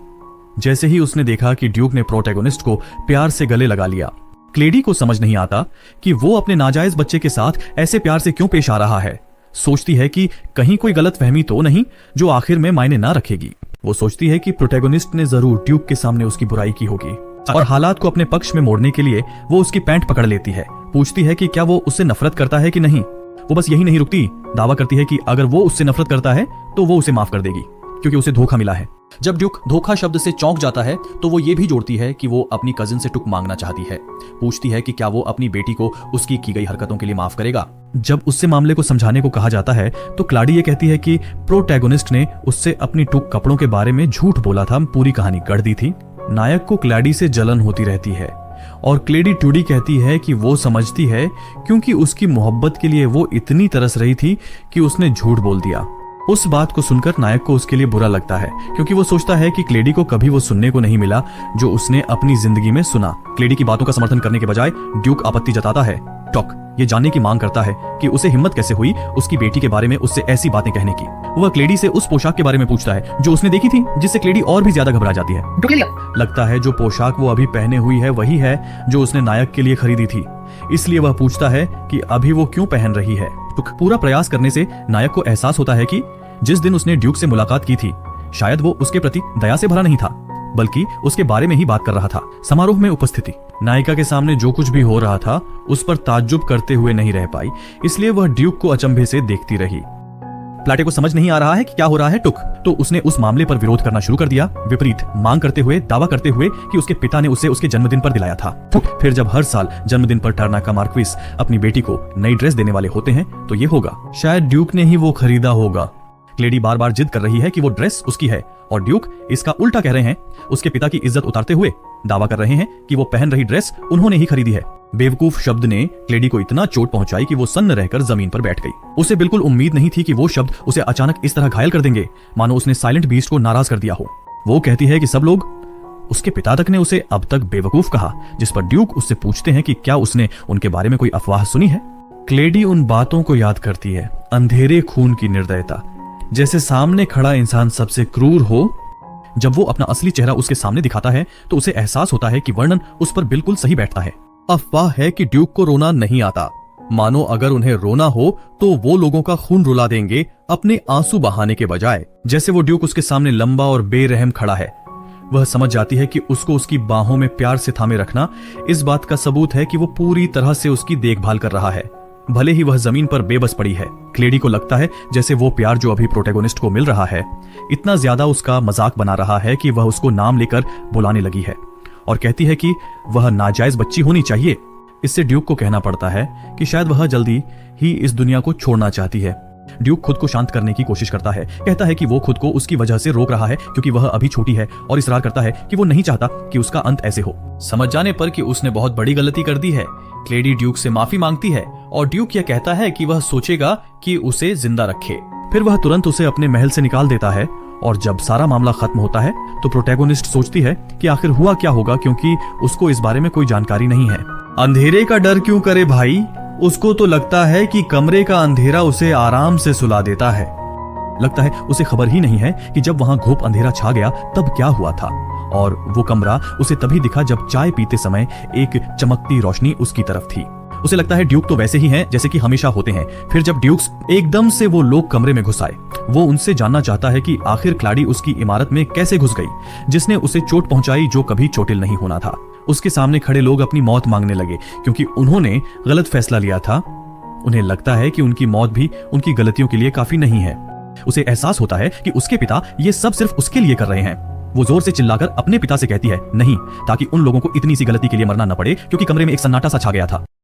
जैसे ही उसने देखा कि ड्यूक ने प्रोटैगोनिस्ट को प्यार से गले लगा लिया, क्लेडी को समझ नहीं आता कि वो अपने नाजायज बच्चे के साथ ऐसे प्यार से क्यों पेश आ रहा है। सोचती है कि कहीं कोई गलतफहमी तो नहीं जो आखिर में मायने ना रखेगी। वो सोचती है कि प्रोटैगोनिस्ट ने जरूर ड्यूक के सामने उसकी बुराई की होगी और हालात को अपने पक्ष में मोड़ने के लिए वो उसकी पैंट पकड़ लेती है। पूछती है कि क्या वो उससे नफरत करता है कि नहीं। वो बस यही नहीं रुकती, दावा करती है कि अगर वो उससे नफरत करता है तो वो उसे माफ कर देगी क्योंकि उसे धोखा मिला है। जब ड्यूक धोखा शब्द से चौंक जाता है तो वो ये भी जोड़ती है कि वो अपनी कजिन से टुक मांगना चाहती है। पूछती है कि क्या वो अपनी बेटी को उसकी की गई हरकतों के लिए माफ करेगा। जब उससे मामले को समझाने को कहा जाता है तो क्लाडी ये कहती है कि प्रोटैगोनिस्ट ने उससे अपनी टुक कपड़ों के बारे में झूठ बोला था, पूरी कहानी गढ़ दी थी। नायक को क्लाडी से जलन होती रहती है और क्लेडी टूडी कहती है कि वो समझती है क्योंकि उसकी मोहब्बत के लिए वो इतनी तरस रही थी कि उसने झूठ बोल दिया। उस बात को सुनकर नायक को उसके लिए बुरा लगता है क्योंकि वो सोचता है कि क्लेडी को कभी वो सुनने को नहीं मिला जो उसने अपनी जिंदगी में सुना। क्लेडी की बातों का समर्थन करने के बजाय ड्यूक आपत्ति जताता है। टॉक ये जानने की मांग करता है कि उसे हिम्मत कैसे हुई उसकी बेटी के बारे में उससे ऐसी बातें कहने की। वह क्लेडी से उस पोशाक के बारे में पूछता है जो उसने देखी थी, जिससे क्लेडी और भी ज्यादा घबरा जाती है। लगता है जो पोशाक वो अभी पहने हुई है वही है जो उसने नायक के लिए खरीदी थी, इसलिए वह पूछता है कि अभी वो क्यों पहन रही है। पूरा प्रयास करने से नायक को एहसास होता है कि जिस दिन उसने ड्यूक से मुलाकात की थी शायद वो उसके प्रति दया से भरा नहीं था बल्कि उसके बारे में ही बात कर रहा था। समारोह में उपस्थिति नायिका के सामने जो कुछ भी हो रहा था उस पर ताज्जुब करते हुए नहीं रह पाई, इसलिए वह ड्यूक को अचंभे से देखती रही। प्लाटे को समझ नहीं आ रहा है कि क्या हो रहा है टुक, तो उसने उस मामले पर विरोध करना शुरू कर दिया, विपरीत मांग करते हुए, दावा करते हुए कि उसके पिता ने उसे उसके जन्मदिन पर दिलाया था। फिर जब हर साल जन्मदिन पर टर्ना का मार्क्विस अपनी बेटी को नई ड्रेस देने वाले होते हैं तो ये होगा, शायद ड्यूक ने ही वो खरीदा होगा। क्लेडी बार बार जिद कर रही है कि वो ड्रेस उसकी है और ड्यूक इसका उल्टा कह रहे हैं। उसके पिता की इज्जत उतारते हुए दावा कर रहे हैं कि वो पहन रही ड्रेस उन्होंने ही खरीदी है। बेवकूफ शब्द ने क्लेडी को इतना चोट पहुंचाई कि वो सन्न रहकर जमीन पर बैठ गई। उसे बिल्कुल उम्मीद नहीं थी कि वो शब्द उसे अचानक इस तरह घायल कर देंगे मानो उसने साइलेंट बीस्ट को नाराज कर दिया हो। वो कहती है कि सब लोग, उसके पिता तक ने उसे अब तक बेवकूफ कहा, जिस पर ड्यूक उससे पूछते हैं कि क्या उसने उनके बारे में कोई अफवाह सुनी है। क्लेडी उन बातों को याद करती है, अंधेरे खून की निर्दयता, जैसे सामने खड़ा इंसान सबसे क्रूर हो। जब वो अपना असली चेहरा उसके सामने दिखाता है तो उसे एहसास होता है कि वर्णन उस पर बिल्कुल सही बैठता है। अफवाह है कि ड्यूक को रोना नहीं आता, मानो अगर उन्हें रोना हो तो वो लोगों का खून रुला देंगे अपने आंसू बहाने के बजाय। जैसे वो ड्यूक उसके सामने लंबा और बेरहम खड़ा है। वह समझ जाती है कि उसको उसकी बाहों में प्यार से थामे रखना इस बात का सबूत है कि वो पूरी तरह से उसकी देखभाल कर रहा है, भले ही वह जमीन पर बेबस पड़ी है। क्लेडी को लगता है जैसे वो प्यार जो अभी प्रोटैगोनिस्ट को मिल रहा है इतना ज्यादा उसका मजाक बना रहा है कि वह उसको नाम लेकर बुलाने लगी है और कहती है कि वह नाजायज बच्ची होनी चाहिए। इससे ड्यूक को कहना पड़ता है कि शायद वह जल्दी ही इस दुनिया को छोड़ना चाहती है। ड्यूक खुद को शांत करने की कोशिश करता है, कहता है कि वो खुद को उसकी वजह से रोक रहा है क्योंकि वह अभी छोटी है और इसरार करता है कि वो नहीं चाहता कि उसका अंत ऐसे हो। समझ जाने पर कि उसने बहुत बड़ी गलती कर दी है, क्लेडी ड्यूक से माफी मांगती है और ड्यूक यह कहता है कि वह सोचेगा कि उसे जिंदा रखे। फिर वह तुरंत उसे अपने महल से निकाल देता है और जब सारा मामला खत्म होता है तो प्रोटैगोनिस्ट सोचती है कि आखिर हुआ क्या होगा क्योंकि उसको इस बारे में कोई जानकारी नहीं है। अंधेरे का डर क्यों करे भाई, उसको तो लगता है कि कमरे का अंधेरा उसे आराम से सुला देता है। लगता है उसे खबर ही नहीं है कि जब वहां घोप अंधेरा छा गया तब क्या हुआ था, और वो कमरा उसे तभी दिखा जब चाय पीते समय एक चमकती रोशनी उसकी तरफ थी। उसे लगता है ड्यूक तो वैसे ही हैं जैसे कि हमेशा होते हैं। फिर जब ड्यूक्स एकदम से वो लोग कमरे में घुस आए, वो उनसे जानना चाहता है कि आखिर क्लाडी उसकी इमारत में कैसे घुस गई, जिसने उसे चोट पहुंचाई जो कभी चोटिल नहीं होना था। उसके सामने खड़े लोग अपनी मौत मांगने लगे क्योंकि उन्होंने गलत फैसला लिया था। उन्हें लगता है कि उनकी मौत भी उनकी गलतियों के लिए काफी नहीं है। उसे एहसास होता है कि उसके पिता ये सब सिर्फ उसके लिए कर रहे हैं। वो जोर से चिल्लाकर अपने पिता से कहती है नहीं, ताकि उन लोगों को इतनी सी गलती के लिए मरना न पड़े, क्योंकि कमरे में एक सन्नाटा सा छा गया था।